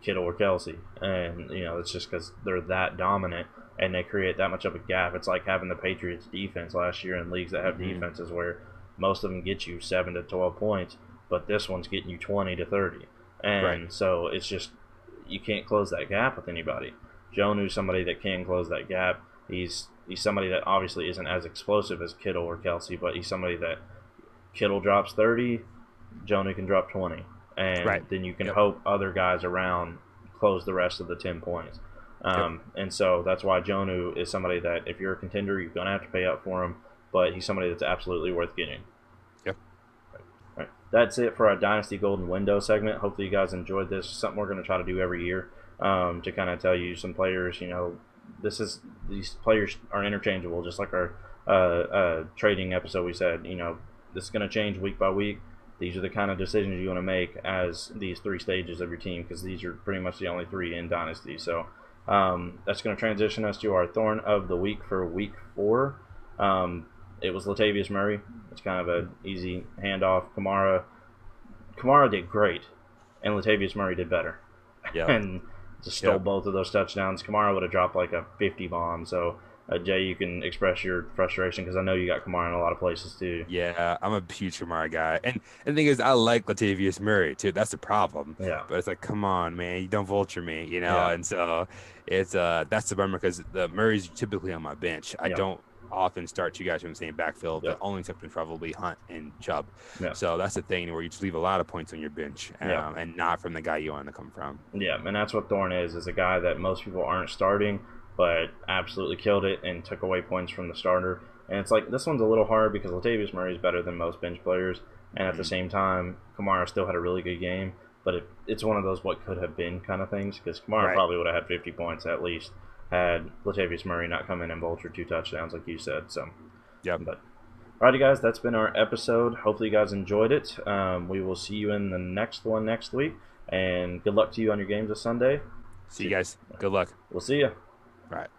Kittle or Kelsey. And, it's just because they're that dominant and they create that much of a gap. It's like having the Patriots defense last year in leagues that have defenses where most of them get you 7 to 12 points, but this one's getting you 20 to 30. And so it's just, you can't close that gap with anybody. Jonu's somebody that can close that gap. He's somebody that obviously isn't as explosive as Kittle or Kelsey, but he's somebody that Kittle drops 30, Jonu can drop 20. And then you can hope other guys around close the rest of the 10 points. And so that's why Jonu is somebody that if you're a contender, you're going to have to pay up for him, but he's somebody that's absolutely worth getting. Right. That's it for our Dynasty Golden Window segment. Hopefully you guys enjoyed this. Something we're going to try to do every year, to kind of tell you some players, these players are interchangeable, just like our trading episode we said, this is going to change week by week. These are the kind of decisions you want to make as these 3 stages of your team, because these are pretty much the only 3 in Dynasty. So that's going to transition us to our Thorn of the Week for Week 4. It was Latavius Murray. It's kind of an easy handoff. Kamara did great, and Latavius Murray did better. And just stole both of those touchdowns. Kamara would have dropped like a 50 bomb. So, Jay, you can express your frustration, because I know you got Kamara in a lot of places too. Yeah, I'm a huge Kamara guy. And the thing is, I like Latavius Murray too. That's the problem. Yeah. But it's like, come on, man, you don't vulture me, And so it's that's the bummer, because the Murray's typically on my bench. I don't often start 2 guys from the same backfield, but only except probably Hunt and Chubb. So that's the thing where you just leave a lot of points on your bench, and not from the guy you want to come from. Yeah, and that's what Thorn is a guy that most people aren't starting, but absolutely killed it and took away points from the starter. And it's like, this one's a little hard because Latavius Murray is better than most bench players, and at the same time, Kamara still had a really good game, but it's one of those what could have been kind of things, because Kamara probably would have had 50 points at least had Latavius Murray not come in and vulture 2 touchdowns like you said. So, but alrighty, guys, that's been our episode. Hopefully you guys enjoyed it. We will see you in the next one next week, and good luck to you on your games this Sunday. See you guys. Good luck. We'll see you. All right.